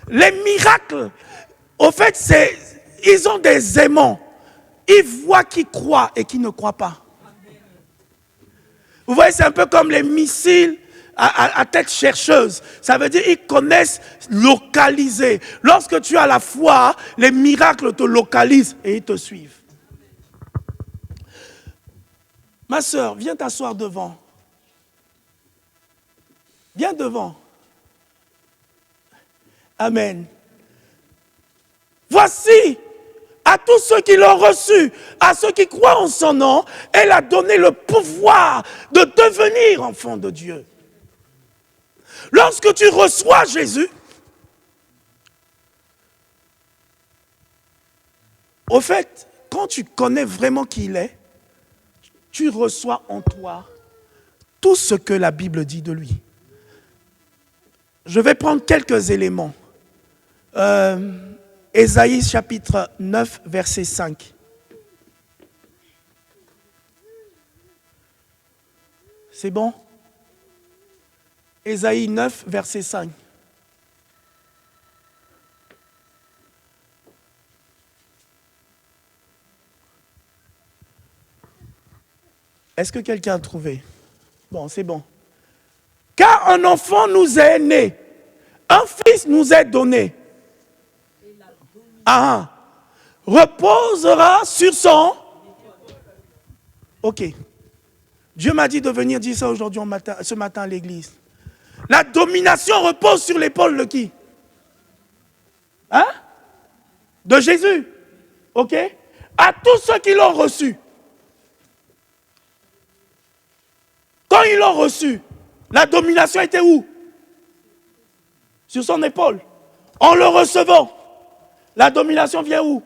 Les miracles, au fait, ils ont des aimants. Ils voient qui croient et qui ne croient pas. Vous voyez, c'est un peu comme les missiles à tête chercheuse. Ça veut dire qu'ils connaissent localiser. Lorsque tu as la foi, les miracles te localisent et ils te suivent. Ma soeur, viens t'asseoir devant. Viens devant. Amen. Voici, à tous ceux qui l'ont reçu, à ceux qui croient en son nom, elle a donné le pouvoir de devenir enfant de Dieu. Lorsque tu reçois Jésus, au fait, quand tu connais vraiment qui il est, tu reçois en toi tout ce que la Bible dit de lui. Je vais prendre quelques éléments. Ésaïe chapitre 9, verset 5. C'est bon? Ésaïe 9, verset 5. Est-ce que quelqu'un a trouvé? Bon, c'est bon. Car un enfant nous est né, un fils nous est donné. Reposera sur son... Ok. Dieu m'a dit de venir dire ça aujourd'hui, ce matin à l'église. La domination repose sur l'épaule de qui? Hein? De Jésus. Ok? À tous ceux qui l'ont reçu. Quand ils l'ont reçu, la domination était où? Sur son épaule. En le recevant, la domination vient où?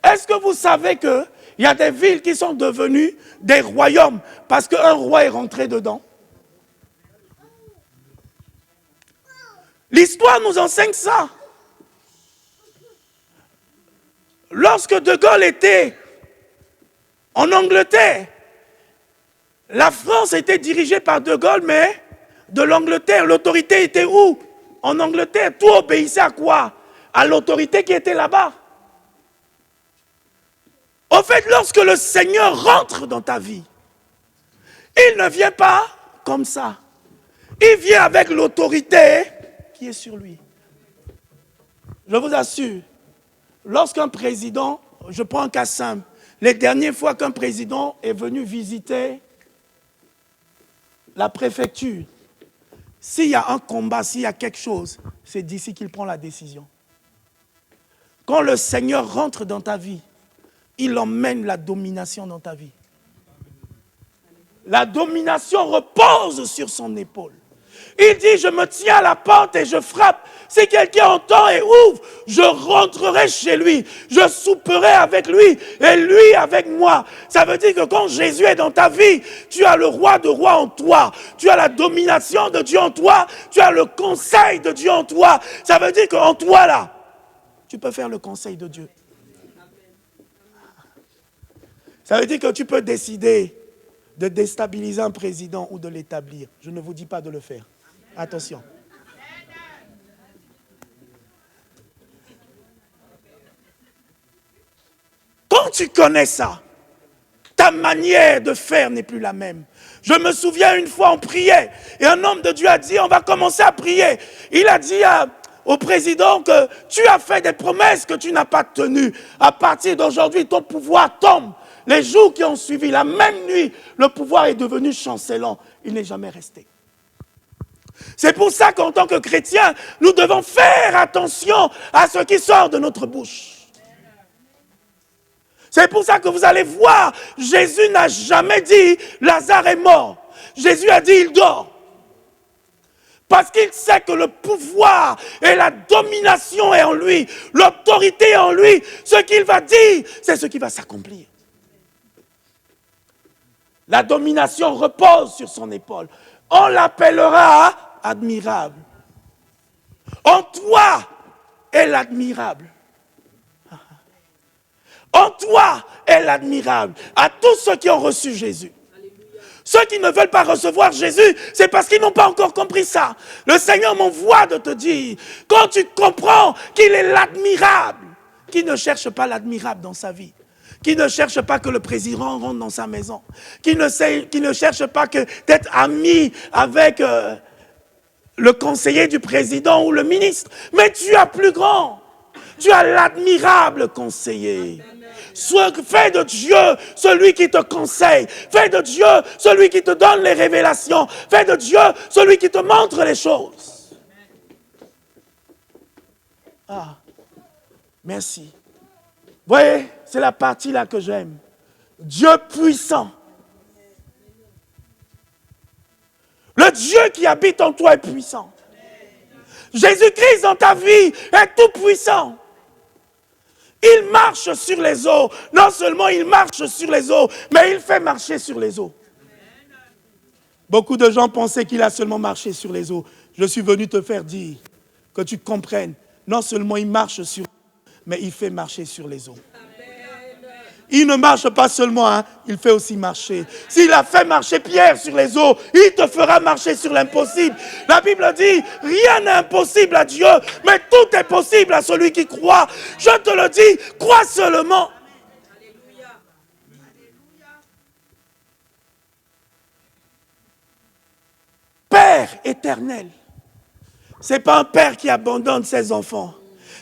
Est-ce que vous savez qu'il y a des villes qui sont devenues des royaumes parce qu'un roi est rentré dedans? L'histoire nous enseigne ça. Lorsque De Gaulle était en Angleterre, la France était dirigée par De Gaulle, mais de l'Angleterre, l'autorité était où? En Angleterre. Tout obéissait à quoi? À l'autorité qui était là-bas. En fait, lorsque le Seigneur rentre dans ta vie, il ne vient pas comme ça. Il vient avec l'autorité qui est sur lui. Je vous assure, lorsqu'un président, je prends un cas simple, les dernières fois qu'un président est venu visiter la préfecture, s'il y a un combat, s'il y a quelque chose, c'est d'ici qu'il prend la décision. Quand le Seigneur rentre dans ta vie, il emmène la domination dans ta vie. La domination repose sur son épaule. Il dit, je me tiens à la porte et je frappe. Si quelqu'un entend et ouvre, je rentrerai chez lui. Je souperai avec lui et lui avec moi. Ça veut dire que quand Jésus est dans ta vie, tu as le roi de rois en toi. Tu as la domination de Dieu en toi. Tu as le conseil de Dieu en toi. Ça veut dire qu'en toi, là, tu peux faire le conseil de Dieu. Ça veut dire que tu peux décider de déstabiliser un président ou de l'établir. Je ne vous dis pas de le faire. Attention. Quand tu connais ça, ta manière de faire n'est plus la même. Je me souviens une fois, on priait, et un homme de Dieu a dit, on va commencer à prier. Il a dit au président que tu as fait des promesses que tu n'as pas tenues. À partir d'aujourd'hui, ton pouvoir tombe. Les jours qui ont suivi, la même nuit, le pouvoir est devenu chancelant. Il n'est jamais resté. C'est pour ça qu'en tant que chrétiens, nous devons faire attention à ce qui sort de notre bouche. C'est pour ça que vous allez voir, Jésus n'a jamais dit « Lazare est mort ». Jésus a dit « il dort ». Parce qu'il sait que le pouvoir et la domination est en lui, l'autorité est en lui. Ce qu'il va dire, c'est ce qui va s'accomplir. La domination repose sur son épaule. On l'appellera admirable. En toi est l'admirable. En toi est l'admirable. À tous ceux qui ont reçu Jésus. Ceux qui ne veulent pas recevoir Jésus, c'est parce qu'ils n'ont pas encore compris ça. Le Seigneur m'envoie de te dire, quand tu comprends qu'il est l'admirable, qui ne cherche pas l'admirable dans sa vie, qui ne cherche pas que le président rentre dans sa maison, qui ne cherche pas que d'être ami avec le conseiller du président ou le ministre. Mais tu as plus grand. Tu as l'admirable conseiller. Fais de Dieu celui qui te conseille. Fais de Dieu celui qui te donne les révélations. Fais de Dieu celui qui te montre les choses. Ah, merci. Vous voyez, c'est la partie là que j'aime. Dieu puissant. Le Dieu qui habite en toi est puissant. Jésus-Christ dans ta vie est tout puissant. Il marche sur les eaux. Non seulement il marche sur les eaux, mais il fait marcher sur les eaux. Beaucoup de gens pensaient qu'il a seulement marché sur les eaux. Je suis venu te faire dire que tu comprennes. Non seulement il marche sur les eaux, mais il fait marcher sur les eaux. Il ne marche pas seulement, il fait aussi marcher. S'il a fait marcher Pierre sur les eaux, il te fera marcher sur l'impossible. La Bible dit, rien n'est impossible à Dieu, mais tout est possible à celui qui croit. Je te le dis, crois seulement. Père éternel, ce n'est pas un père qui abandonne ses enfants.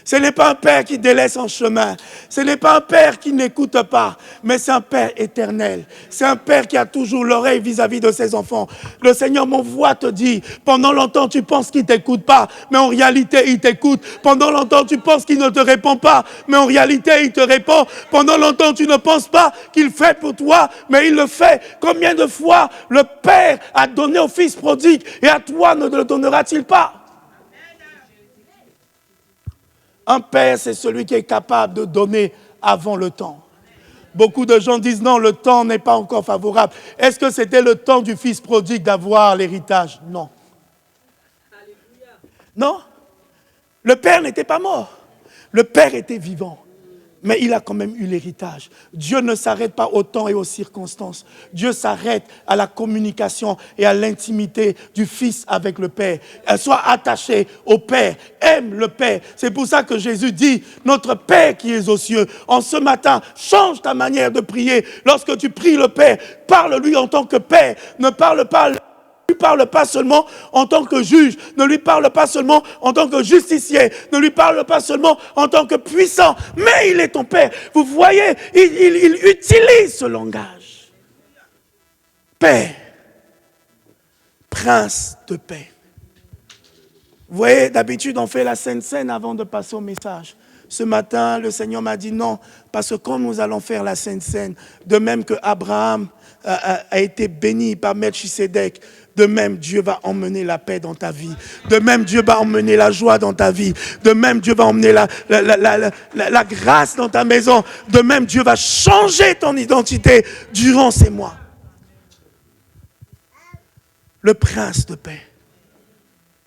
Ce n'est pas un père qui délaisse en chemin. Ce n'est pas un père qui n'écoute pas. Mais c'est un père éternel. C'est un père qui a toujours l'oreille vis-à-vis de ses enfants. Le Seigneur m'envoie te dire, pendant longtemps tu penses qu'il ne t'écoute pas, mais en réalité il t'écoute. Pendant longtemps tu penses qu'il ne te répond pas, mais en réalité il te répond. Pendant longtemps tu ne penses pas qu'il fait pour toi, mais il le fait. Combien de fois le Père a donné au Fils prodigue et à toi ne le donnera-t-il pas? Un père, c'est celui qui est capable de donner avant le temps. Beaucoup de gens disent non, le temps n'est pas encore favorable. Est-ce que c'était le temps du fils prodigue d'avoir l'héritage? Non. Non. Le père n'était pas mort. Le père était vivant. Mais il a quand même eu l'héritage. Dieu ne s'arrête pas au temps et aux circonstances. Dieu s'arrête à la communication et à l'intimité du Fils avec le Père. Sois attaché au Père. Aime le Père. C'est pour ça que Jésus dit, notre Père qui est aux cieux, en ce matin, change ta manière de prier. Lorsque tu pries le Père, parle-lui en tant que Père. Ne lui parle pas seulement en tant que juge, ne lui parle pas seulement en tant que justicier, ne lui parle pas seulement en tant que puissant, mais il est ton Père. Vous voyez, il utilise ce langage. Père, prince de paix. Vous voyez, d'habitude, on fait la Sainte Seine avant de passer au message. Ce matin, le Seigneur m'a dit non, parce que quand nous allons faire la Sainte Seine, de même que Abraham a été béni par Melchisédek, de même, Dieu va emmener la paix dans ta vie. De même, Dieu va emmener la joie dans ta vie. De même, Dieu va emmener la grâce dans ta maison. De même, Dieu va changer ton identité durant ces mois. Le prince de paix.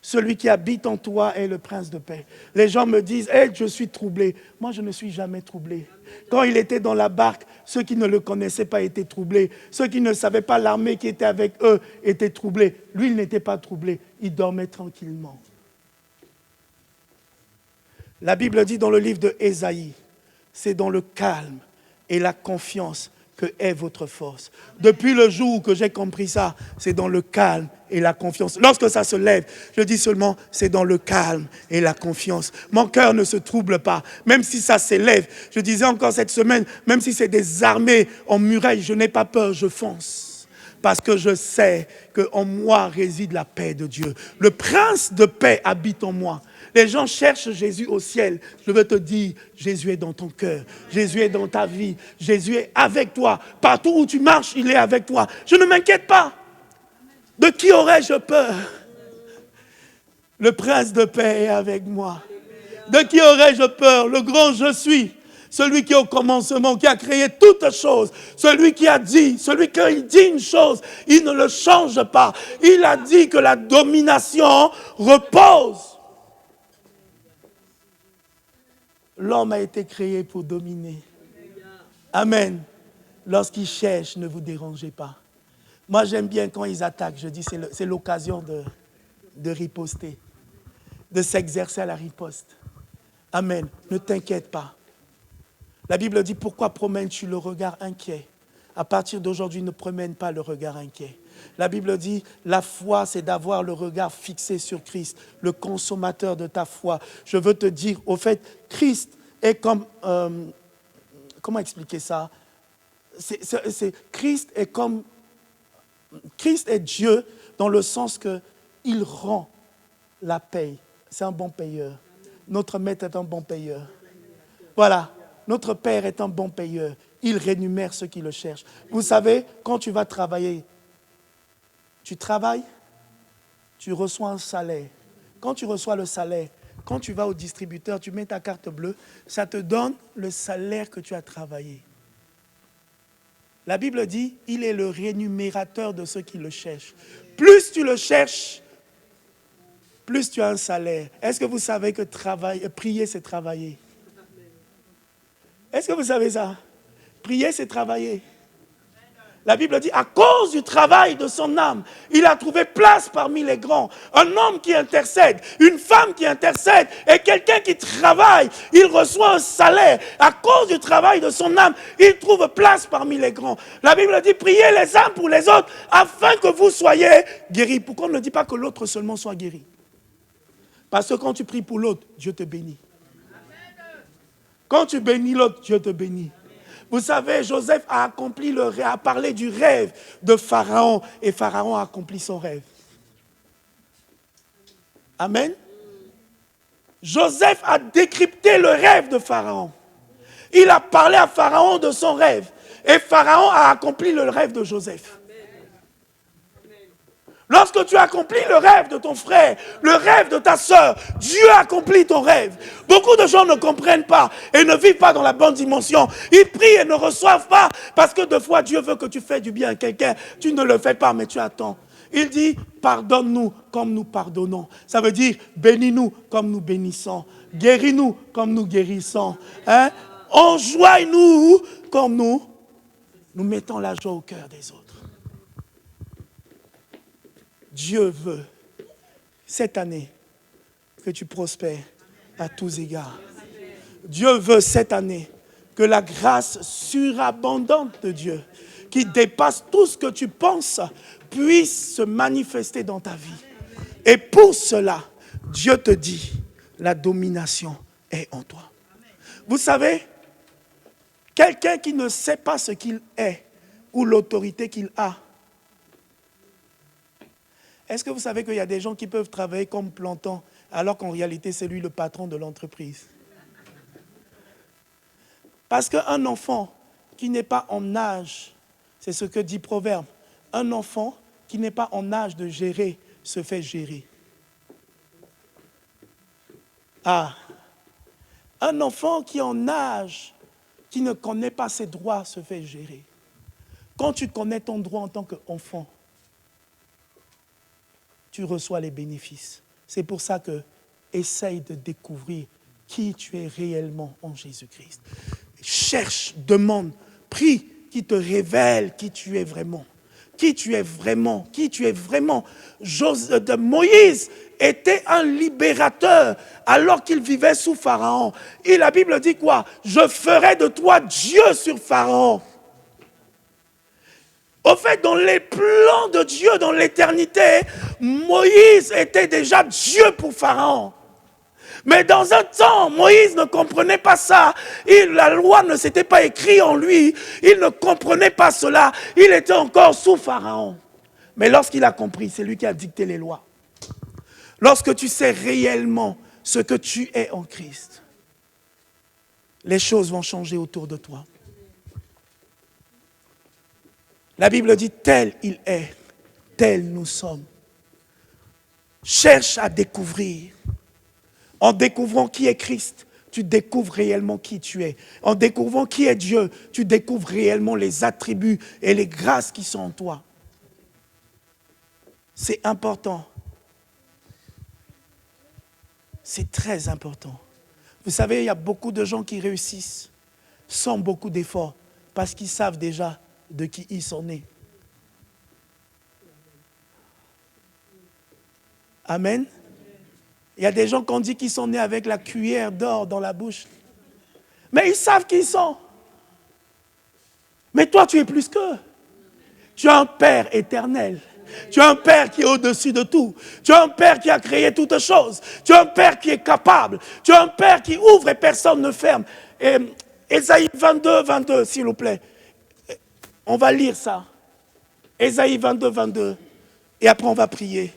Celui qui habite en toi est le prince de paix. Les gens me disent, hey, je suis troublé. Moi, je ne suis jamais troublé. Quand il était dans la barque, ceux qui ne le connaissaient pas étaient troublés. Ceux qui ne savaient pas l'armée qui était avec eux étaient troublés. Lui, il n'était pas troublé. Il dormait tranquillement. La Bible dit dans le livre de Ésaïe, c'est dans le calme et la confiance que est votre force. Depuis le jour que j'ai compris ça, c'est dans le calme et la confiance. Lorsque ça se lève, je dis seulement, c'est dans le calme et la confiance. Mon cœur ne se trouble pas, même si ça s'élève. Je disais encore cette semaine, même si c'est des armées en muraille, je n'ai pas peur, je fonce. Parce que je sais qu'en moi réside la paix de Dieu. Le prince de paix habite en moi. Les gens cherchent Jésus au ciel. Je veux te dire, Jésus est dans ton cœur. Jésus est dans ta vie. Jésus est avec toi. Partout où tu marches, il est avec toi. Je ne m'inquiète pas. De qui aurais-je peur? Le prince de paix est avec moi. De qui aurais-je peur? Le grand je suis. Celui qui est au commencement, qui a créé toutes choses. Celui qui a dit, celui qui dit une chose, il ne le change pas. Il a dit que la domination repose. L'homme a été créé pour dominer. Amen. Lorsqu'il cherche, ne vous dérangez pas. Moi, j'aime bien quand ils attaquent. Je dis, c'est l'occasion de riposter, de s'exercer à la riposte. Amen. Ne t'inquiète pas. La Bible dit, pourquoi promènes-tu le regard inquiet? À partir d'aujourd'hui, ne promène pas le regard inquiet. La Bible dit, la foi, c'est d'avoir le regard fixé sur Christ, le consommateur de ta foi. Je veux te dire, au fait, Christ est comme... comment expliquer ça? Christ est comme... Christ est Dieu dans le sens qu'il rend la paye. C'est un bon payeur. Notre maître est un bon payeur. Voilà. Notre Père est un bon payeur. Il rémunère ceux qui le cherchent. Vous savez, quand tu vas travailler, tu travailles, tu reçois un salaire. Quand tu reçois le salaire, quand tu vas au distributeur, tu mets ta carte bleue, ça te donne le salaire que tu as travaillé. La Bible dit, il est le rémunérateur de ceux qui le cherchent. Plus tu le cherches, plus tu as un salaire. Est-ce que vous savez que prier, c'est travailler? Est-ce que vous savez ça? Prier, c'est travailler. La Bible dit, à cause du travail de son âme, il a trouvé place parmi les grands. Un homme qui intercède, une femme qui intercède et quelqu'un qui travaille, il reçoit un salaire. À cause du travail de son âme, il trouve place parmi les grands. La Bible dit, priez les uns pour les autres afin que vous soyez guéris. Pourquoi on ne dit pas que l'autre seulement soit guéri? Parce que quand tu pries pour l'autre, Dieu te bénit. Quand tu bénis l'autre, Dieu te bénit. Vous savez, Joseph a accompli le rêve, a parlé du rêve de Pharaon et Pharaon a accompli son rêve. Amen. Joseph a décrypté le rêve de Pharaon. Il a parlé à Pharaon de son rêve et Pharaon a accompli le rêve de Joseph. Lorsque tu accomplis le rêve de ton frère, le rêve de ta soeur, Dieu accomplit ton rêve. Beaucoup de gens ne comprennent pas et ne vivent pas dans la bonne dimension. Ils prient et ne reçoivent pas parce que deux fois Dieu veut que tu fasses du bien à quelqu'un. Tu ne le fais pas, mais tu attends. Il dit, pardonne-nous comme nous pardonnons. Ça veut dire, bénis-nous comme nous bénissons. Guéris-nous comme nous guérissons. Hein? Enjoigne-nous comme nous mettons la joie au cœur des autres. Dieu veut, cette année, que tu prospères à tous égards. Dieu veut, cette année, que la grâce surabondante de Dieu, qui dépasse tout ce que tu penses, puisse se manifester dans ta vie. Et pour cela, Dieu te dit, la domination est en toi. Vous savez, quelqu'un qui ne sait pas ce qu'il est ou l'autorité qu'il a, est-ce que vous savez qu'il y a des gens qui peuvent travailler comme planton alors qu'en réalité c'est lui le patron de l'entreprise? Parce qu'un enfant qui n'est pas en âge, c'est ce que dit Proverbe, un enfant qui n'est pas en âge de gérer se fait gérer. Ah, un enfant qui est en âge, qui ne connaît pas ses droits se fait gérer. Quand tu connais ton droit en tant qu'enfant, tu reçois les bénéfices. C'est pour ça que essaye de découvrir qui tu es réellement en Jésus-Christ. Cherche, demande, prie, qui te révèle qui tu es vraiment. Qui tu es vraiment, qui tu es vraiment. Moïse était un libérateur alors qu'il vivait sous Pharaon. Et la Bible dit quoi? Je ferai de toi Dieu sur Pharaon. Au fait, dans les plans de Dieu, dans l'éternité, Moïse était déjà Dieu pour Pharaon. Mais dans un temps, Moïse ne comprenait pas ça. La loi ne s'était pas écrite en lui. Il ne comprenait pas cela. Il était encore sous Pharaon. Mais lorsqu'il a compris, c'est lui qui a dicté les lois. Lorsque tu sais réellement ce que tu es en Christ, les choses vont changer autour de toi. La Bible dit, tel il est, tel nous sommes. Cherche à découvrir. En découvrant qui est Christ, tu découvres réellement qui tu es. En découvrant qui est Dieu, tu découvres réellement les attributs et les grâces qui sont en toi. C'est important. C'est très important. Vous savez, il y a beaucoup de gens qui réussissent sans beaucoup d'efforts parce qu'ils savent déjà de qui ils sont nés. Amen. Il y a des gens qui ont dit qu'ils sont nés avec la cuillère d'or dans la bouche. Mais ils savent qui ils sont. Mais toi, tu es plus qu'eux. Tu as un Père éternel. Tu as un Père qui est au-dessus de tout. Tu as un Père qui a créé toutes choses. Tu as un Père qui est capable. Tu as un Père qui ouvre et personne ne ferme. Et Ésaïe 22, 22, s'il vous plaît. On va lire ça. Ésaïe 22, 22. Et après, on va prier.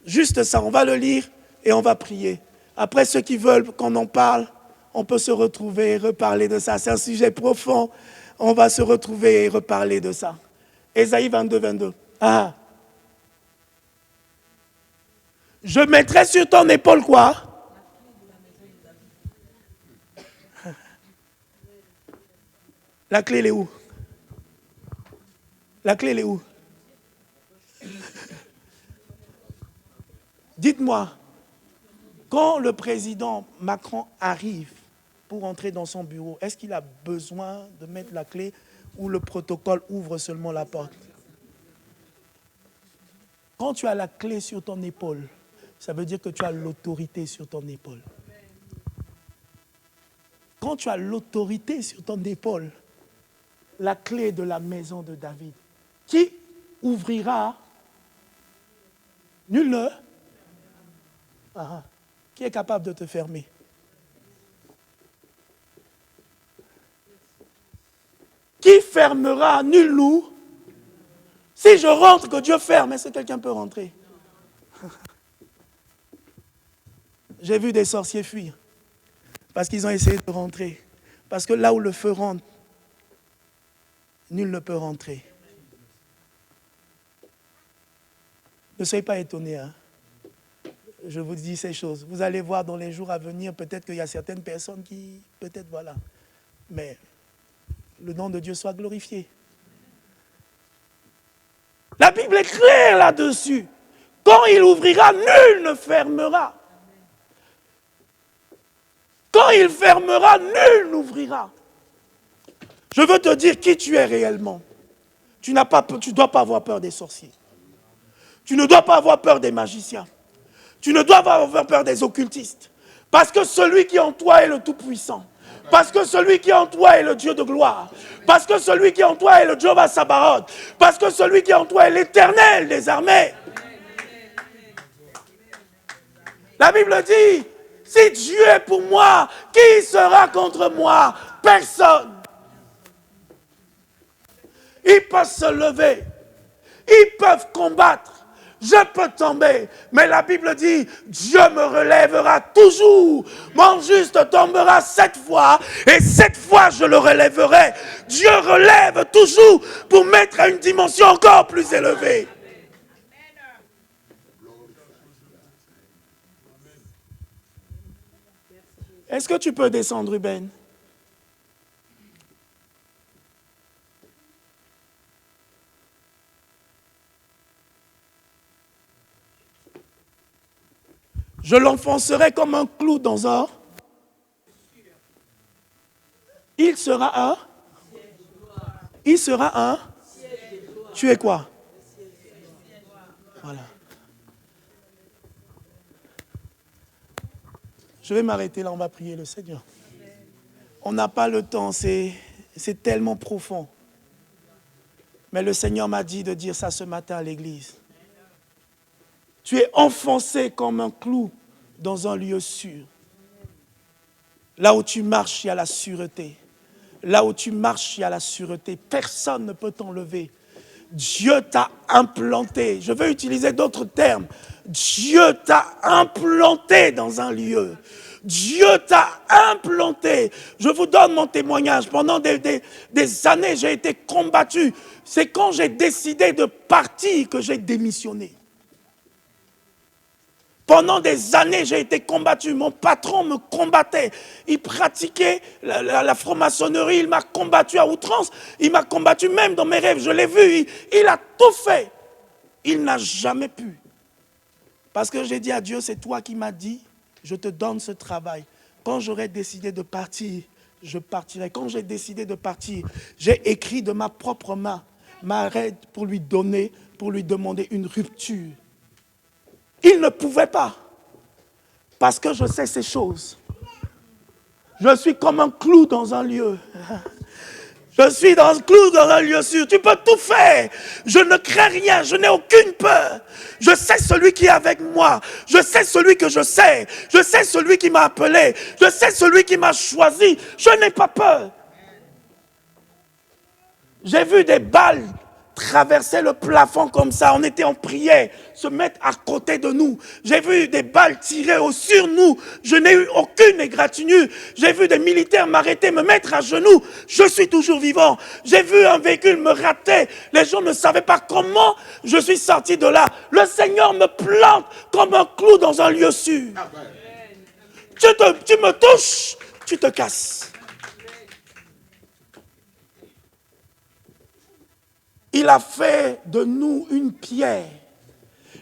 Juste ça, on va le lire et on va prier. Après, ceux qui veulent qu'on en parle, on peut se retrouver et reparler de ça. C'est un sujet profond. On va se retrouver et reparler de ça. Ésaïe 22, 22. Ah. Je mettrai sur ton épaule quoi? La clé, elle est où? La clé, elle est où? Dites-moi, quand le président Macron arrive pour entrer dans son bureau, est-ce qu'il a besoin de mettre la clé ou le protocole ouvre seulement la porte? Quand tu as la clé sur ton épaule, ça veut dire que tu as l'autorité sur ton épaule. Quand tu as l'autorité sur ton épaule, la clé de la maison de David, qui ouvrira? Nul ne. Qui est capable de te fermer? Qui fermera? Nul nous. Si je rentre, que Dieu ferme, est-ce que quelqu'un peut rentrer? J'ai vu des sorciers fuir parce qu'ils ont essayé de rentrer. Parce que là où le feu rentre, nul ne peut rentrer. Ne soyez pas étonnés. Hein. Je vous dis ces choses. Vous allez voir dans les jours à venir, peut-être qu'il y a certaines personnes qui, peut-être voilà. Mais le nom de Dieu soit glorifié. La Bible est claire là-dessus. Quand il ouvrira, nul ne fermera. Quand il fermera, nul n'ouvrira. Je veux te dire qui tu es réellement. Tu ne dois pas avoir peur des sorciers. Tu ne dois pas avoir peur des magiciens. Tu ne dois pas avoir peur des occultistes. Parce que celui qui est en toi est le Tout-Puissant. Parce que celui qui est en toi est le Dieu de gloire. Parce que celui qui est en toi est le Jéhovah Sabaoth. Parce que celui qui est en toi est l'Éternel des armées. La Bible dit, si Dieu est pour moi, qui sera contre moi? Personne. Ils peuvent se lever. Ils peuvent combattre. Je peux tomber, mais la Bible dit, Dieu me relèvera toujours. Mon juste tombera 7 fois, et 7 fois je le relèverai. Dieu relève toujours pour mettre à une dimension encore plus élevée. Est-ce que tu peux descendre, Ruben? Je l'enfoncerai comme un clou dans un. Il sera un. Il sera un. Tu es quoi? Voilà. Je vais m'arrêter là, on va prier le Seigneur. On n'a pas le temps, c'est tellement profond. Mais le Seigneur m'a dit de dire ça ce matin à l'église. Tu es enfoncé comme un clou dans un lieu sûr. Là où tu marches, il y a la sûreté. Là où tu marches, il y a la sûreté. Personne ne peut t'enlever. Dieu t'a implanté. Je veux utiliser d'autres termes. Dieu t'a implanté dans un lieu. Dieu t'a implanté. Je vous donne mon témoignage. Pendant des années, j'ai été combattu. C'est quand j'ai décidé de partir que j'ai démissionné. Pendant des années, j'ai été combattu. Mon patron me combattait. Il pratiquait la franc-maçonnerie. Il m'a combattu à outrance. Il m'a combattu même dans mes rêves. Je l'ai vu. Il a tout fait. Il n'a jamais pu. Parce que j'ai dit à Dieu, c'est toi qui m'as dit, je te donne ce travail. Quand j'aurai décidé de partir, je partirai. Quand j'ai décidé de partir, j'ai écrit de ma propre main ma lettre pour lui donner, pour lui demander une rupture. Il ne pouvait pas, parce que je sais ces choses. Je suis comme un clou dans un lieu. Je suis dans un clou dans un lieu sûr. Tu peux tout faire. Je ne crains rien, je n'ai aucune peur. Je sais celui qui est avec moi. Je sais celui que je sais. Je sais celui qui m'a appelé. Je sais celui qui m'a choisi. Je n'ai pas peur. J'ai vu des balles traverser le plafond comme ça, on était en prière, se mettre à côté de nous. J'ai vu des balles tirer sur nous, je n'ai eu aucune égratignure. J'ai vu des militaires m'arrêter, me mettre à genoux, je suis toujours vivant. J'ai vu un véhicule me rater, les gens ne savaient pas comment je suis sorti de là. Le Seigneur me plante comme un clou dans un lieu sûr. Tu me touches, tu te casses. Il a fait de nous une pierre.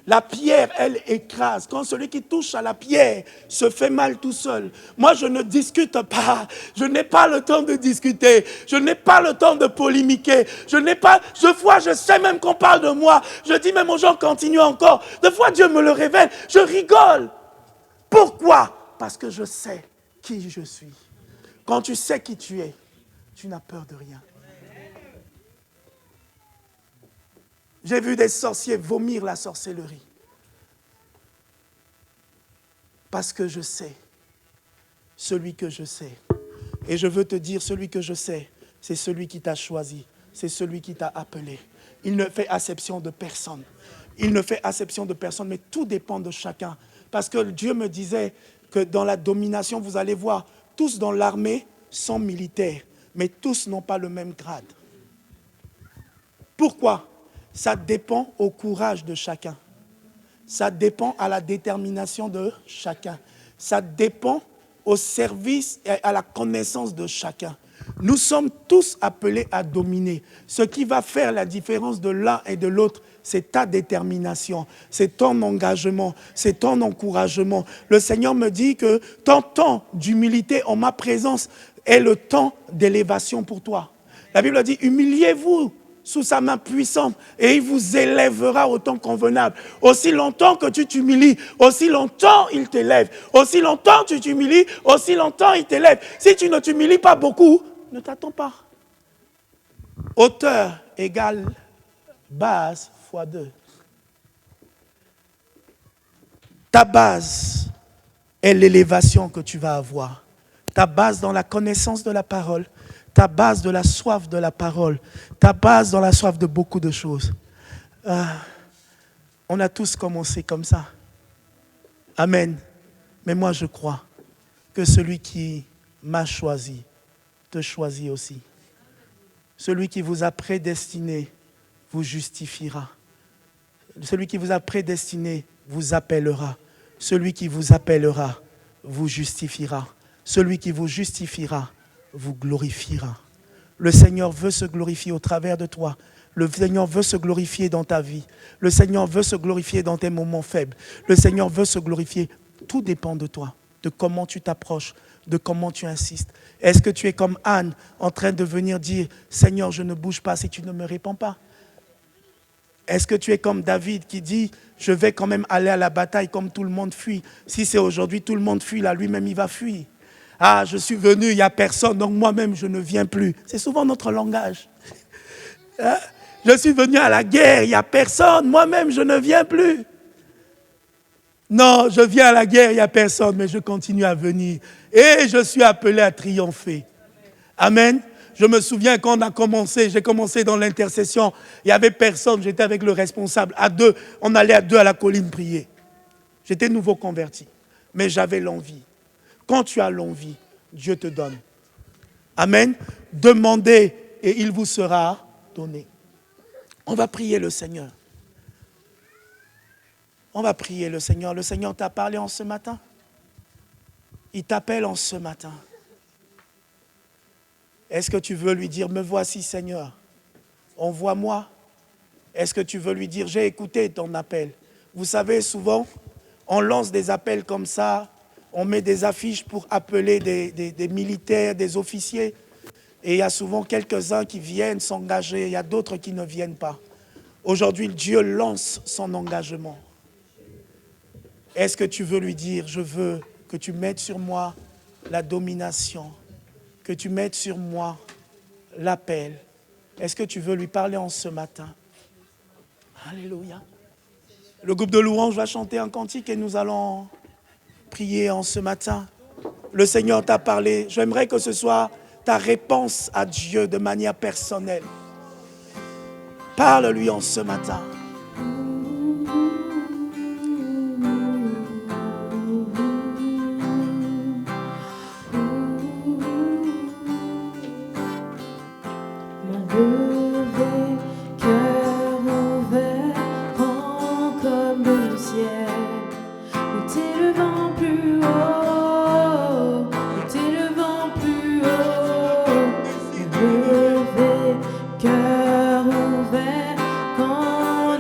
La pierre, elle écrase. Quand celui qui touche à la pierre se fait mal tout seul. Moi, je ne discute pas. Je n'ai pas le temps de discuter. Je n'ai pas le temps de polémiquer. Je sais même qu'on parle de moi. Je dis même aux gens, continuez encore. Des fois, Dieu me le révèle. Je rigole. Pourquoi? Parce que je sais qui je suis. Quand tu sais qui tu es, tu n'as peur de rien. J'ai vu des sorciers vomir la sorcellerie. Parce que je sais celui que je sais. Et je veux te dire, celui que je sais, c'est celui qui t'a choisi. C'est celui qui t'a appelé. Il ne fait acception de personne. Il ne fait acception de personne, mais tout dépend de chacun. Parce que Dieu me disait que dans la domination, vous allez voir, tous dans l'armée sont militaires, mais tous n'ont pas le même grade. Pourquoi ? Ça dépend au courage de chacun. ça dépend à la détermination de chacun. Ça dépend au service et à la connaissance de chacun. Nous sommes tous appelés à dominer. Ce qui va faire la différence de l'un et de l'autre, c'est ta détermination, c'est ton engagement, c'est ton encouragement. Le Seigneur me dit que ton temps d'humilité en ma présence est le temps d'élévation pour toi. La Bible dit, humiliez-vous sous sa main puissante et il vous élèvera au temps convenable. Aussi longtemps que tu t'humilies, aussi longtemps il t'élève. Aussi longtemps tu t'humilies, aussi longtemps il t'élève. Si tu ne t'humilies pas beaucoup, ne t'attends pas. Hauteur égale base fois 2. Ta base est l'élévation que tu vas avoir. Ta base dans la connaissance de la parole, ta base de la soif de la parole, ta base dans la soif de beaucoup de choses. On a tous commencé comme ça. Amen. Mais moi je crois que celui qui m'a choisi, te choisit aussi. Celui qui vous a prédestiné vous justifiera. Celui qui vous a prédestiné vous appellera. Celui qui vous appellera vous justifiera. Celui qui vous justifiera vous glorifiera. Le Seigneur veut se glorifier au travers de toi. Le Seigneur veut se glorifier dans ta vie. Le Seigneur veut se glorifier dans tes moments faibles. Le Seigneur veut se glorifier. Tout dépend de toi, de comment tu t'approches, de comment tu insistes. Est-ce que tu es comme Anne en train de venir dire « Seigneur, je ne bouge pas si tu ne me réponds pas » Est-ce que tu es comme David qui dit « Je vais quand même aller à la bataille comme tout le monde fuit. Si c'est aujourd'hui, tout le monde fuit, là, lui-même, il va fuir. Ah, je suis venu, il n'y a personne, donc moi-même, je ne viens plus. » C'est souvent notre langage. Hein? Je suis venu à la guerre, il n'y a personne, moi-même, je ne viens plus. Non, je viens à la guerre, il n'y a personne, mais je continue à venir. Et je suis appelé à triompher. Amen. Je me souviens quand on a commencé, j'ai commencé dans l'intercession, il n'y avait personne, j'étais avec le responsable. À 2, on allait à 2 à la colline prier. J'étais nouveau converti, mais j'avais l'envie. Quand tu as l'envie, Dieu te donne. Amen. Demandez et il vous sera donné. On va prier le Seigneur. On va prier le Seigneur. Le Seigneur t'a parlé en ce matin. Il t'appelle en ce matin. Est-ce que tu veux lui dire, me voici Seigneur, envoie-moi? Est-ce que tu veux lui dire, j'ai écouté ton appel? Vous savez, souvent, on lance des appels comme ça, on met des affiches pour appeler des militaires, des officiers, et il y a souvent quelques-uns qui viennent s'engager, il y a d'autres qui ne viennent pas. Aujourd'hui, Dieu lance son engagement. Est-ce que tu veux lui dire, je veux que tu mettes sur moi la domination, que tu mettes sur moi l'appel? Est-ce que tu veux lui parler en ce matin? Alléluia. Le groupe de louanges va chanter un cantique et nous allons prier en ce matin. Le Seigneur t'a parlé. J'aimerais que ce soit ta réponse à Dieu de manière personnelle. Parle-lui en ce matin. Cœur ouvert, quand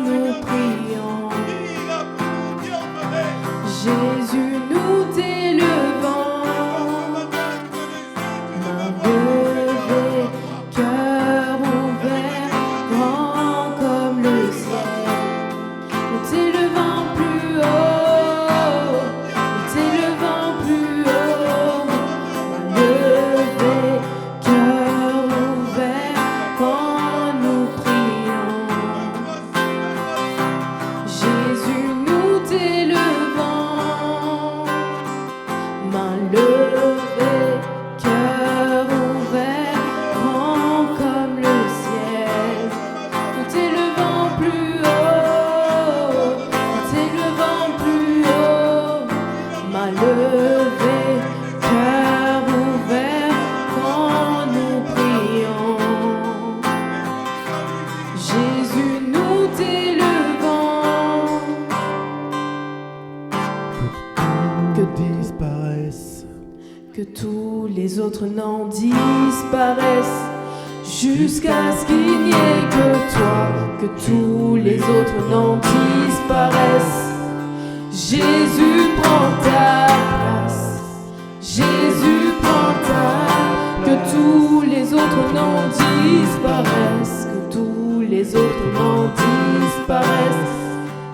disparaissent, jusqu'à ce qu'il n'y ait que toi, que tous les autres noms disparaissent. Jésus prend ta place, Jésus prend ta place, que tous les autres noms disparaissent, que tous les autres noms disparaissent,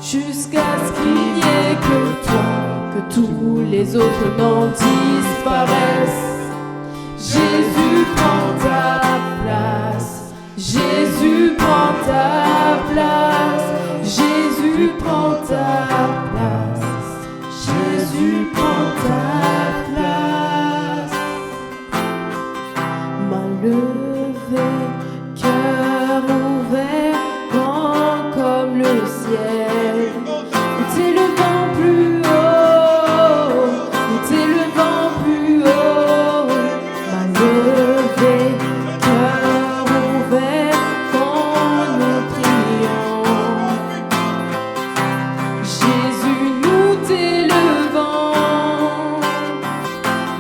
jusqu'à ce qu'il n'y ait que toi, que tous les autres noms disparaissent. Jésus prend ta place, Jésus prend ta place, Jésus prend ta place, Jésus prend ta place. Main levée, cœur ouvert, grand comme le ciel. Nous t'élevons plus haut, nous t'élevons plus haut. Main levée, cœur ouvert, quand nous prions. Jésus, nous t'élevons.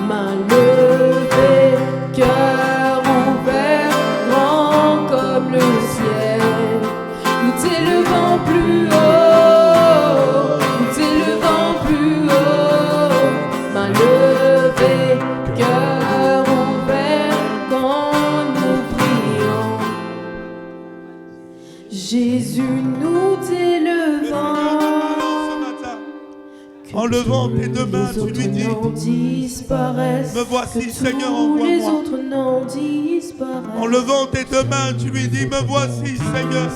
Main levée, cœur ouvert, grand comme le ciel. Nous t'élevons plus haut, nous t'élevons plus haut. Main levée, cœur ouvert, quand nous prions. Jésus, nous t'élevons. En levant tes deux mains, tu lui dis, me voici, Seigneur, envoie-moi. En levant tes deux mains, tu lui dis, me voici, Seigneur.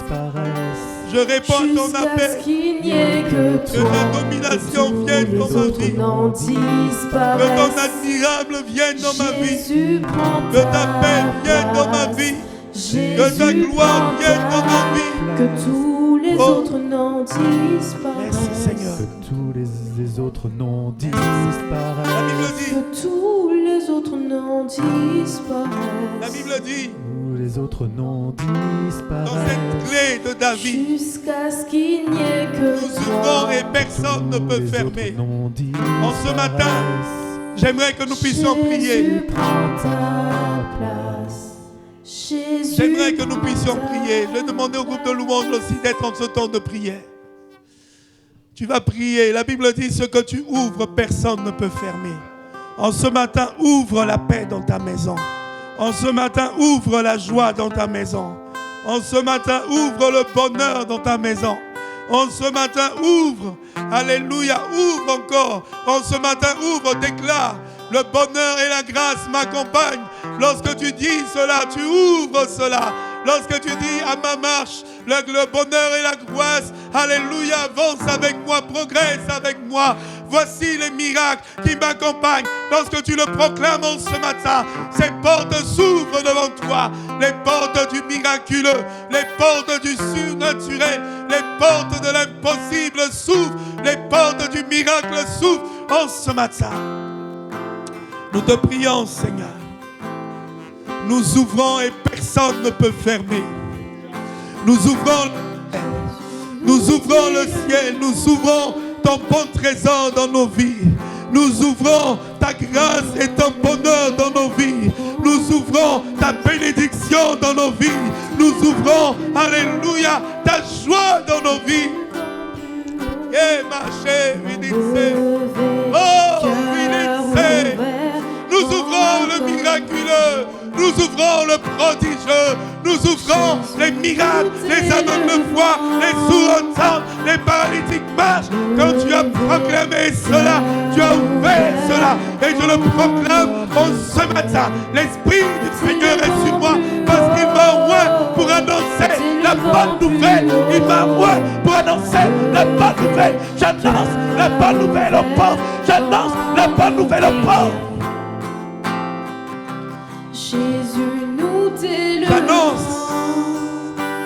Je réponds à ton appel. Que ta domination vienne dans ma vie. Que ton admirable vienne dans ma vie. Que ta paix vienne dans ma vie. Que ta gloire vienne dans ma vie. Que tous les autres noms disparaissent. Merci, Seigneur. Que tous les autres noms La disparaissent. Bible dit, Que tous les autres noms disparaissent. la Bible dit, Tous les autres noms dans cette disparaissent. clé de David, Jusqu'à ce qu'il n'y ait que nous ouvrons toi. et personne ne peut Les fermer. autres noms En ce matin, disparaissent. j'aimerais que nous puissions prier. Jésus prend ta place. Jésus J'aimerais que nous prend puissions ta prier. Je vais demander au groupe de louange aussi d'être en ce temps de prière. Tu vas prier. La Bible dit, ce que tu ouvres, personne ne peut fermer. En ce matin, ouvre la paix dans ta maison. En ce matin, ouvre la joie dans ta maison. En ce matin, ouvre le bonheur dans ta maison. En ce matin, ouvre. Alléluia, ouvre encore. En ce matin, ouvre, déclare. Le bonheur et la grâce m'accompagnent. Lorsque tu dis cela, tu ouvres cela. Lorsque tu dis à ma marche, le bonheur et la grâce, alléluia, avance avec moi, progresse avec moi. Voici les miracles qui m'accompagnent. Lorsque tu le proclames en ce matin, ces portes s'ouvrent devant toi. Les portes du miraculeux, les portes du surnaturel, les portes de l'impossible s'ouvrent. Les portes du miracle s'ouvrent en ce matin. Nous te prions, Seigneur. Nous ouvrons et personne ne peut fermer. Nous ouvrons le ciel, nous ouvrons ton bon trésor dans nos vies. Nous ouvrons ta grâce et ton bonheur dans nos vies. Nous ouvrons ta bénédiction dans nos vies. Nous ouvrons, alléluia, ta joie dans nos vies. Et ma chère, oh, nous ouvrons le miraculeux. Nous ouvrons le prodigieux, nous ouvrons les miracles, les aveugles voient, les sourds entendent, les paralytiques marchent. Quand tu as proclamé cela, tu as ouvert cela. Et je le proclame en ce matin. L'Esprit du Seigneur est sur moi parce qu'il m'a envoyé pour annoncer la bonne nouvelle. Il m'a envoyé pour annoncer la bonne nouvelle. J'annonce la bonne nouvelle aux pauvres. J'annonce la bonne nouvelle aux pauvres. Jésus, nous t'élevons. J'annonce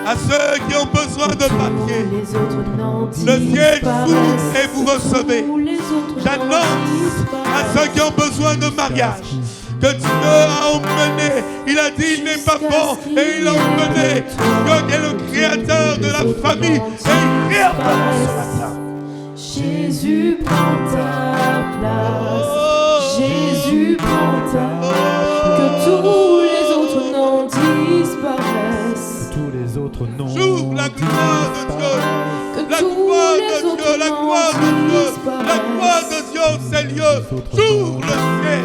à ceux qui ont besoin de papier, le ciel s'ouvre et vous recevez. J'annonce à ceux qui ont besoin de mariage que Dieu a emmené. Il a dit il n'est pas bon et il a emmené. Dieu est le créateur de la famille et il crée en ce matin. Jésus prend ta place. Jésus prend ta place. Que tous autres noms J'ouvre la gloire de Dieu. Que La tous gloire les de Dieu, autres la noms gloire de Dieu, la gloire disparaissent. de Dieu, c'est lieu. J'ouvre le ciel.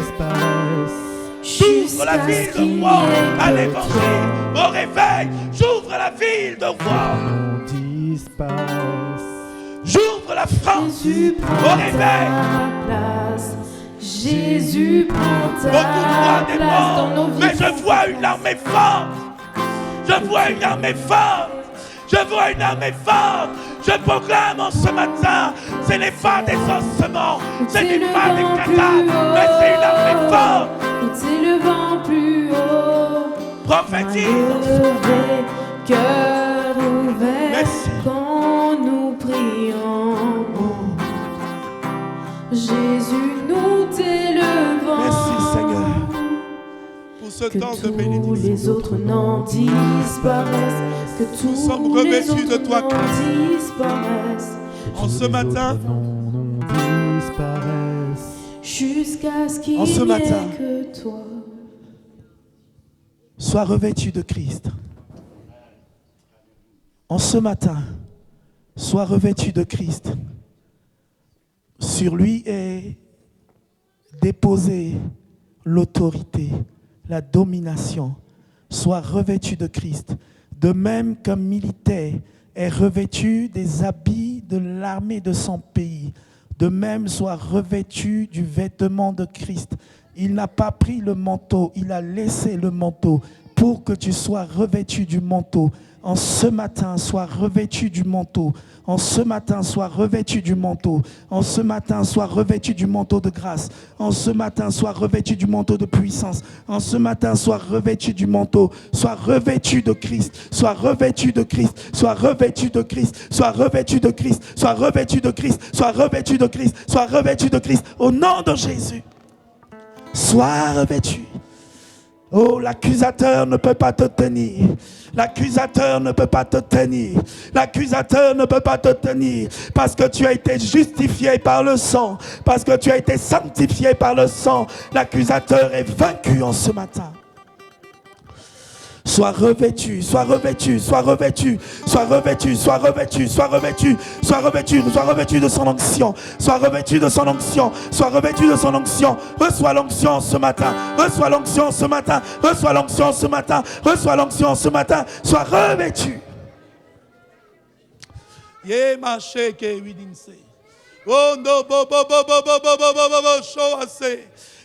J'ouvre la ville Jusqu'à ce de qu'il roi n'y ait à que l'évangile, au réveil. J'ouvre la ville de roi. noms disparaissent. J'ouvre la France Jésus au prend réveil. ta place. Jésus prend ta Beaucoup de rois des place dans nos morts, vies. mais je vois une armée forte. Je vois une armée forte. Je vois une armée forte. Je proclame en ce matin, c'est les pas des ossements, c'est les pas des cadavres, mais c'est une armée forte. Nous t'élevons plus haut. Prophétise. Levé, cœur ouvert, Merci. quand nous prions. Jésus, nous t'élevons. Merci Seigneur. Pour ce Que temps de tous bénédiction. les autres noms disparaissent. Que tous sommes les revêtus de autres toi, noms Christ. disparaissent. En ce matin, noms disparaissent. Jusqu'à ce qu'il En ce n'y matin. ait que toi. Sois revêtu de Christ. En ce matin, sois revêtu de Christ. Sur lui est déposée l'autorité, la domination. Sois revêtu de Christ. De même qu'un militaire est revêtu des habits de l'armée de son pays, de même sois revêtu du vêtement de Christ. Il n'a pas pris le manteau, il a laissé le manteau pour que tu sois revêtu du manteau. En ce matin, sois revêtu du manteau. En ce matin, sois revêtu du manteau. En ce matin, sois revêtu du manteau de grâce. En ce matin, sois revêtu du manteau de puissance. En ce matin, sois revêtu du manteau. Sois revêtu de Christ. Sois revêtu de Christ. Sois revêtu de Christ. Sois revêtu de Christ. Sois revêtu de Christ. Sois revêtu de Christ. Sois revêtu de Christ. Au nom de Jésus. Sois revêtu. Oh, l'accusateur ne peut pas te tenir. L'accusateur ne peut pas te tenir. L'accusateur ne peut pas te tenir. Parce que tu as été justifié par le sang. Parce que tu as été sanctifié par le sang. L'accusateur est vaincu en ce matin. Sois revêtu, sois revêtu, sois revêtu, sois revêtu, sois revêtu, sois revêtu, sois revêtu, sois revêtu de son onction, sois revêtu de son onction, sois revêtu de son onction. Reçois l'onction ce matin, reçois l'onction ce matin, reçois l'onction ce matin, reçois l'onction ce matin, sois revêtu. Ye mache ke widinse. Oh no bo bo bo bo bo bo bo bo bo bo show us.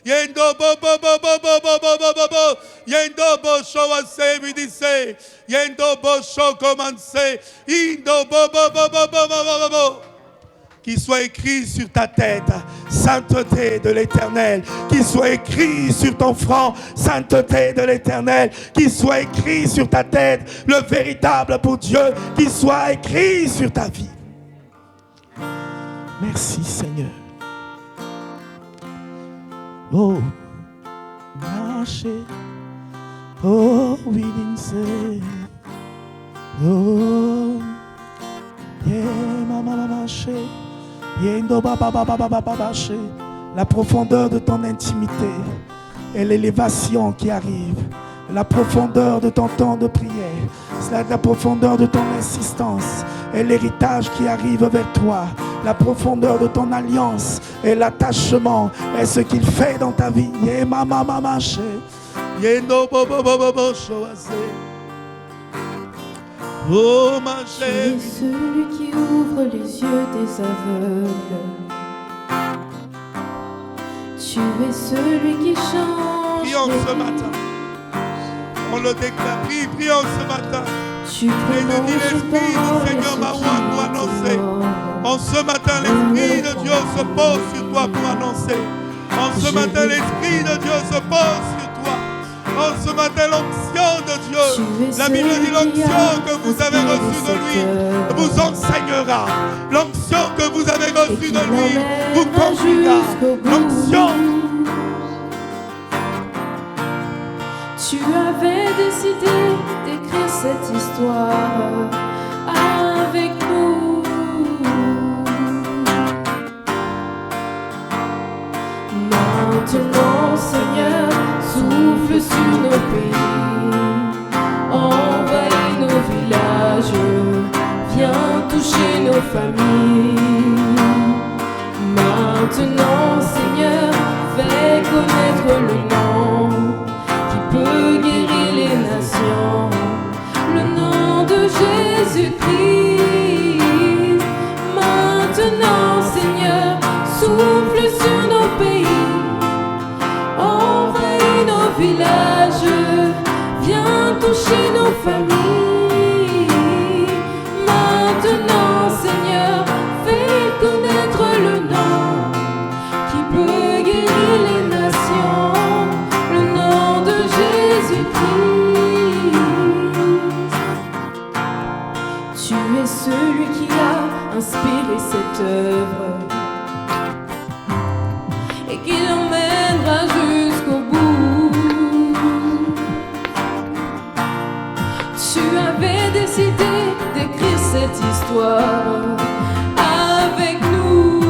Yendo bo bo bo bo bo bo bo bo bo bo. Yendo bo show us widinse. Yendo bo show commence. Indo bo bo bo bo bo bo bo bo. Qu'il soit écrit sur ta tête, sainteté de l'Éternel. Qu'il soit écrit sur ton front, sainteté de l'Éternel. Qu'il soit écrit sur ta tête, le véritable pour Dieu. Qu'il soit écrit sur ta vie. Merci Seigneur. Oh, marcher. Oh, we didn't say. Oh, yeah, mama, marcher. La profondeur de ton intimité et l'élévation qui arrive, la profondeur de ton temps de prière, la profondeur de ton insistance et l'héritage qui arrive vers toi, la profondeur de ton alliance et l'attachement et ce qu'il fait dans ta vie. Oh, ma Tu es celui qui ouvre les yeux des aveugles. Tu es celui qui change. prions les ce vies. matin. On le déclare. Prions ce matin. Tu Et nous dit prononces l'Esprit du paroles Seigneur sur Marouane qui pour annoncer. t'honore. En ce matin, l'Esprit de Dieu se pose sur toi pour annoncer. En ce matin, l'Esprit de Dieu se pose sur toi. En ce matin, l'onction de Dieu. La Bible dit l'onction que vous avez reçue de lui vous enseignera. L'onction que vous avez reçue de lui vous conduira. L'onction. Tu avais décidé d'écrire cette histoire avec nous. Maintenant, Seigneur, souffle sur nos pays, envahis nos villages. familles. Maintenant, Seigneur, fais connaître le nom qui peut guérir les nations, le nom de Jésus-Christ. Maintenant, Seigneur, souffle sur nos pays, envahis nos villages, viens toucher nos familles. Maintenant, Seigneur, fais connaître le nom qui peut guérir les nations, le nom de Jésus-Christ. Tu es celui qui a inspiré cette œuvre et qui l'emmènera jusqu'au bout. Tu avais décidé d'écrire cette histoire avec nous.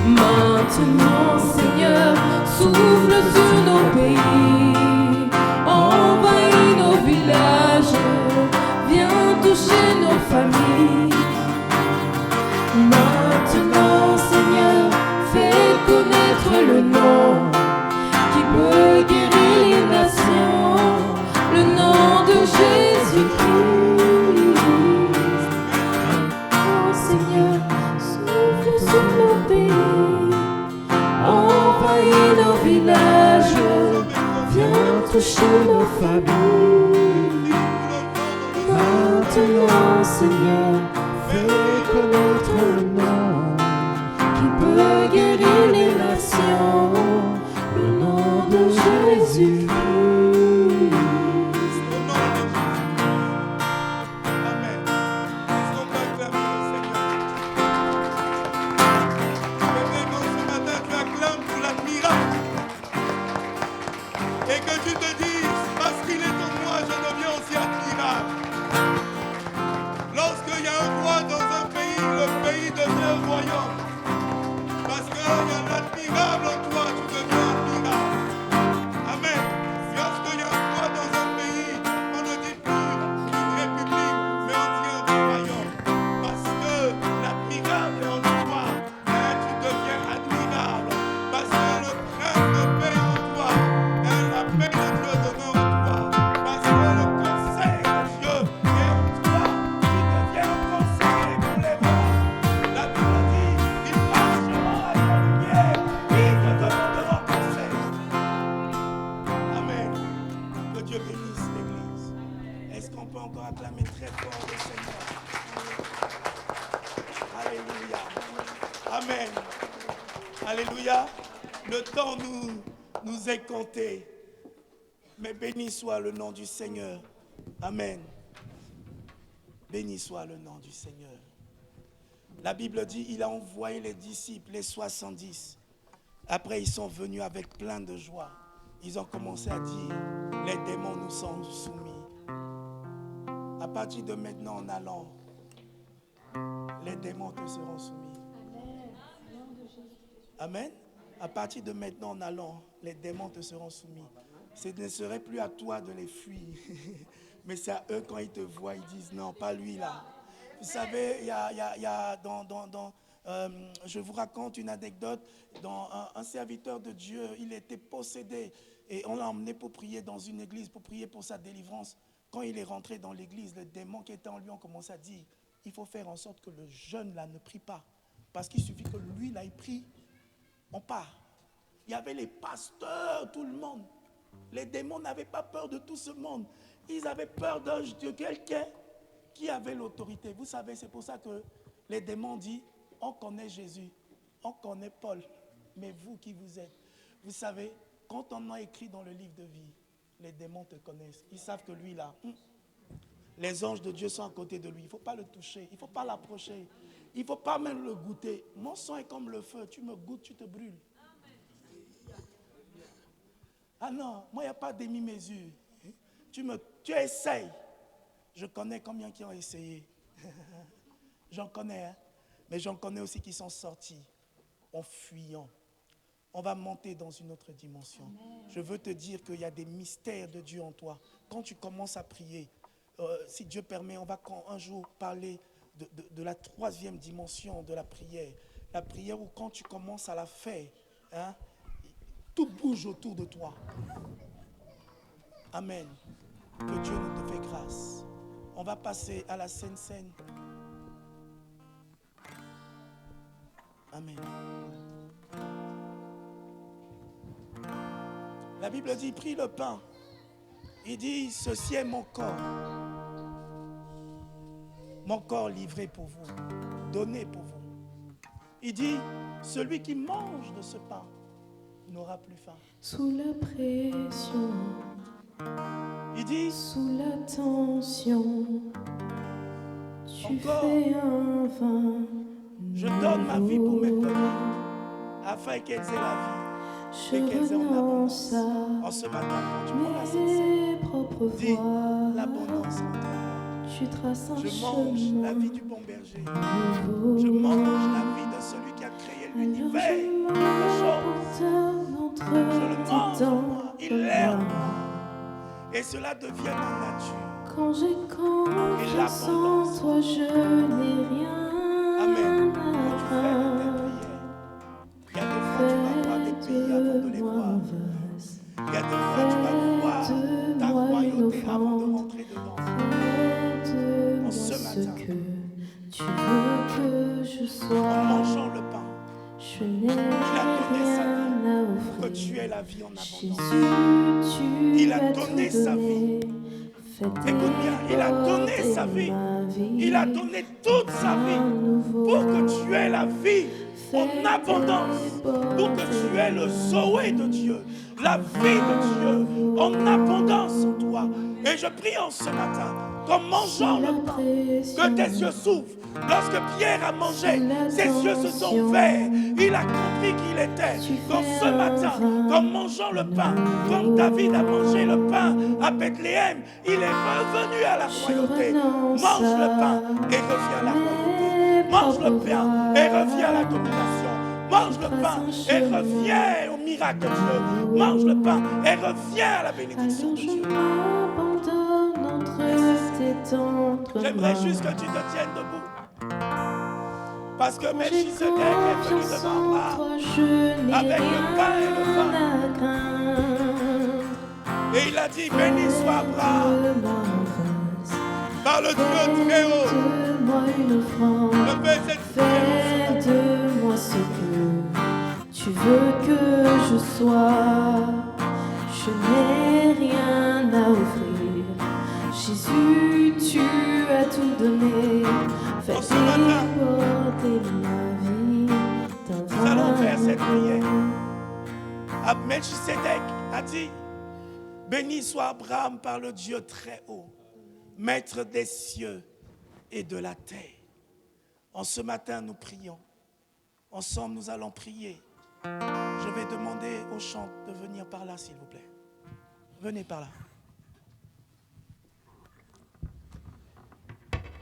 Maintenant, Seigneur, souffle sur nos pays, envahis nos villages, viens toucher nos familles. Maintenant, Seigneur, fais connaître le nom qui peut guérir les nations, le nom de Jésus-Christ. Oh Seigneur, souffle sur nos pays, envahis nos villages, viens toucher nos familles. Maintenant, Seigneur, fais connaître le nom qui peut guérir les nations, le nom de Jésus-Christ. Amen. Est-ce qu'on peut acclamer le Seigneur? Vraiment, ce matin, tu acclames pour la miracle. Et que tu te dises, parce qu'il est en moi, je deviens aussi admirable. Lorsqu'il y a un roi dans un pays, le pays devient voyant. Parce qu'il y a l'admirable en toi, tu deviens admirable. Amen. Lorsqu'il y a un roi dans un pays, on ne dit plus une république, mais on dit un royaume. Parce que l'admirable est en toi, et tu deviens admirable. Parce que le prince de paix est en toi, et la paix de Dieu demeure en toi. Parce que le conseil de Dieu est en toi, tu deviens un conseiller pour les morts. La Bible dit, ils marcheront à ta lumière, ils te demanderont conseil. Amen. Que Dieu bénisse l'Église. Est-ce qu'on peut encore acclamer très fort le Seigneur? Alléluia. Amen. Alléluia. Le temps nous est compté. Mais béni soit le nom du Seigneur. Amen. Béni soit le nom du Seigneur. La Bible dit, il a envoyé les disciples, les 70. Après, ils sont venus avec plein de joie. Ils ont commencé à dire, les démons nous sont soumis. À partir de maintenant, en allant, les démons te seront soumis. Amen. À partir de maintenant, en allant, les démons te seront soumis. Ce ne serait plus à toi de les fuir. Mais c'est à eux, quand ils te voient, ils disent non, pas lui là. Vous savez, il y a je vous raconte une anecdote. Dans un serviteur de Dieu, il était possédé. Et on l'a emmené pour prier dans une église, pour prier pour sa délivrance. Quand il est rentré dans l'église, les démons qui étaient en lui ont commencé à dire, il faut faire en sorte que le jeune là ne prie pas. Parce qu'il suffit que lui là, il prie, on part. Il y avait les pasteurs, tout le monde. Les démons n'avaient pas peur de tout ce monde. Ils avaient peur de quelqu'un qui avait l'autorité. Vous savez, c'est pour ça que les démons disent, on connaît Jésus, on connaît Paul, mais vous qui vous êtes. Vous savez, quand on a écrit dans le livre de vie, les démons te connaissent. Ils savent que lui là, les anges de Dieu sont à côté de lui. Il ne faut pas le toucher, il ne faut pas l'approcher. Il ne faut pas même le goûter. Mon sang est comme le feu, tu me goûtes, tu te brûles. Ah non, moi il n'y a pas demi-mesure. Tu essayes. Je connais combien qui ont essayé. J'en connais, hein? Mais j'en connais aussi qui sont sortis en fuyant. On va monter dans une autre dimension. Amen. Je veux te dire qu'il y a des mystères de Dieu en toi. Quand tu commences à prier, si Dieu permet, on va un jour parler de la troisième dimension de la prière. La prière où quand tu commences à la faire, hein, tout bouge autour de toi. Amen. Que Dieu nous fait grâce. On va passer à la Sainte Seine. Amen. La Bible dit, pris le pain. Il dit, ceci est mon corps. Mon corps livré pour vous, donné pour vous. Il dit, celui qui mange de ce pain n'aura plus faim. Sous la pression, il dit, sous la tension, tu encore, fais un vin. Je donne ma vie pour mes peuples, afin qu'elles aient la vie et qu'elles aient en abondance. En ce matin, quand tu prends la Sainte, dis l'abondance en toi. Tu traces un je mange chemin. la vie du bon berger. Je mange la vie de celui qui a créé l'univers de choses. Je le mange en moi. Il est en moi. Et cela devient ma nature. Quand j'ai confiance en toi, je n'ai rien. Amen. Quand tu fais de tes prières, il y a des fois tu vas voir des pays avant de les voir. Il y a des fois tu vas voir ta royauté avant de rentrer dedans. En ce matin, tu veux que je sois, en mangeant le pain, je n'ai il a donné sa rien vie à pour que offrir. tu aies la vie en abondance. Jésus, tu Il a as donné tout sa vie. Écoute bien, il a donné sa vie. Il a donné toute sa vie pour que tu aies la vie en abondance, pour que tu aies le Zoé de Dieu, la vie de Dieu en abondance en toi. Et je prie en ce matin, qu'en mangeant le pain, que tes yeux s'ouvrent. Lorsque Pierre a mangé, ses yeux se sont ouverts. Il a compris qui il était. Dans ce matin, qu'en mangeant le pain, comme David a mangé le pain à Bethléem, il est revenu à la royauté. Mange le pain et reviens à la royauté. Mange le pain et reviens à la domination. Mange le pain et reviens au miracle de Dieu. Mange le pain et reviens à la bénédiction de Dieu. J'aimerais juste que tu te tiennes debout. Parce que Melchisedec est venu devant Abraham avec le pain et le vin. Et il a dit, béni soit Abraham par le Dieu très haut. Je fais cette prière. Fais de moi ce que tu veux que je sois. Je n'ai rien à offrir. Jésus, tu as tout donné. Fais déborder ma vie. Nous allons faire cette prière. Melchisedec a dit, béni soit Abraham par le Dieu très haut, maître des cieux et de la terre. En ce matin, nous prions. Ensemble, nous allons prier. Je vais demander aux chants de venir par là, s'il vous plaît. Venez par là.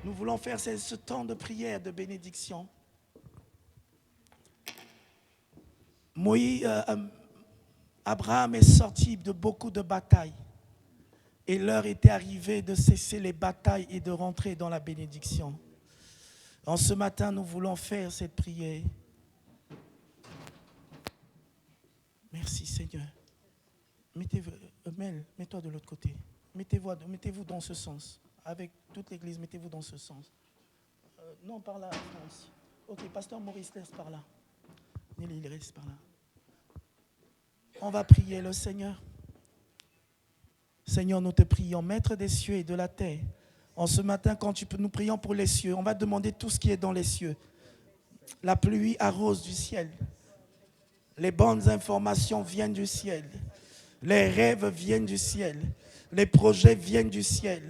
Nous voulons faire ce temps de prière, de bénédiction. Abraham est sorti de beaucoup de batailles. Et l'heure était arrivée de cesser les batailles et de rentrer dans la bénédiction. En ce matin, nous voulons faire cette prière. Merci Seigneur. Mel, mets-toi de l'autre côté. Mettez-vous dans ce sens. Avec toute l'église, mettez-vous dans ce sens. Non, par là, France. Ok, pasteur Maurice, laisse par là. Nelly, il reste par là. On va prier le Seigneur. Seigneur, nous te prions, maître des cieux et de la terre. En ce matin, quand nous prions pour les cieux, on va demander tout ce qui est dans les cieux. La pluie arrose du ciel. Les bonnes informations viennent du ciel. Les rêves viennent du ciel. Les projets viennent du ciel.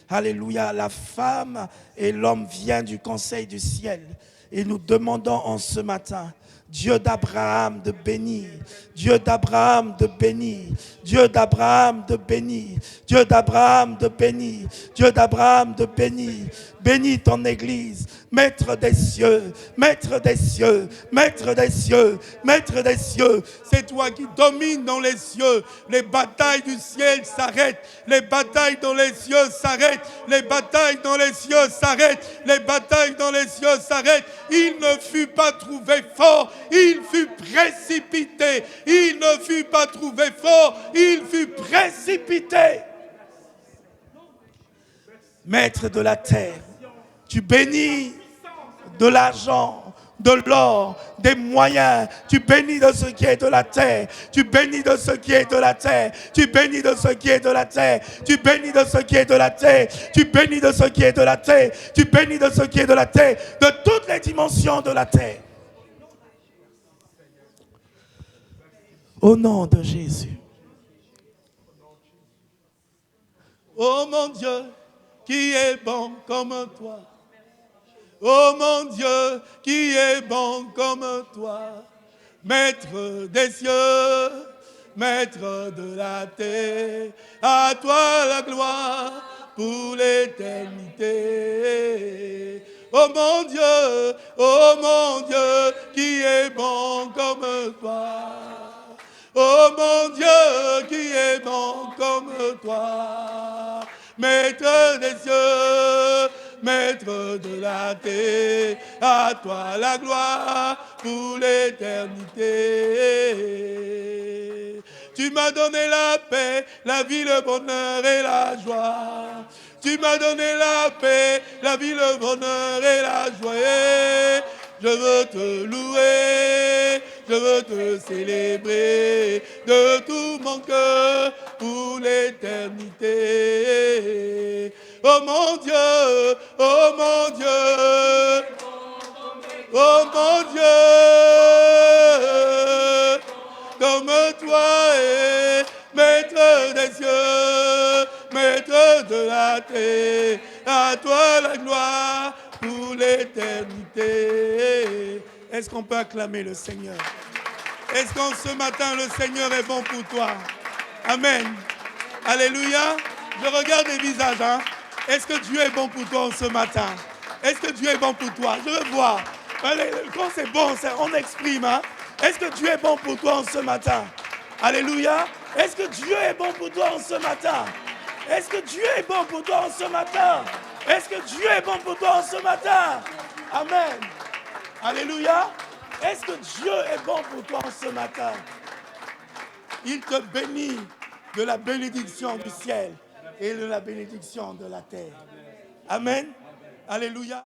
Alléluia. La femme et l'homme viennent du conseil du ciel. Et nous demandons en ce matin, Dieu d'Abraham de bénir, Dieu d'Abraham de bénir, Dieu d'Abraham de bénir, Dieu d'Abraham de bénir, Dieu d'Abraham de bénir. Bénis ton église, Maître des cieux, maître des cieux, maître des cieux, maître des cieux. C'est toi qui domines dans les cieux. Les batailles du ciel s'arrêtent. Les batailles dans les cieux s'arrêtent. Les batailles dans les cieux s'arrêtent. Les batailles dans les cieux s'arrêtent. Il ne fut pas trouvé fort, il fut précipité. Il ne fut pas trouvé fort, il fut précipité. Maître de la terre, tu bénis de l'argent, de l'or, des moyens. Tu bénis de ce qui est de la terre. Tu bénis de ce qui est de la terre. Tu bénis de ce qui est de la terre. Tu bénis de ce qui est de la terre. Tu bénis de ce qui est de la terre. Tu bénis de ce qui est de la terre. De toutes les dimensions de la terre. Au nom de Jésus. Oh mon Dieu, qui est bon comme toi. Oh mon Dieu, qui est bon comme toi. Maître des cieux, maître de la terre. À toi la gloire pour l'éternité. Oh mon Dieu, qui est bon comme toi. Oh mon Dieu, qui est bon comme toi. Maître des cieux, maître de la terre, à toi la gloire pour l'éternité. Tu m'as donné la paix, la vie, le bonheur et la joie. Tu m'as donné la paix, la vie, le bonheur et la joie. Je veux te louer, je veux te célébrer de tout mon cœur pour l'éternité. Oh mon Dieu, oh mon Dieu, oh mon Dieu, comme toi est maître des cieux, maître de la terre, à toi la gloire pour l'éternité. Est-ce qu'on peut acclamer le Seigneur? Est-ce qu'en ce matin, le Seigneur est bon pour toi? Amen. Alléluia. Je regarde les visages. Hein? Est-ce que Dieu est bon pour toi en ce matin? Est-ce que Dieu est bon pour toi? Je veux voir. Quand c'est bon, on exprime. Hein? Est-ce que Dieu est bon pour toi en ce matin? Alléluia. Est-ce que Dieu est bon pour toi en ce matin? Est-ce que Dieu est bon pour toi en ce matin? Est-ce que Dieu est bon pour toi en ce matin? Amen. Alléluia. Est-ce que Dieu est bon pour toi en ce matin? Il te bénit de la bénédiction du ciel et de la bénédiction de la terre. Amen. Alléluia.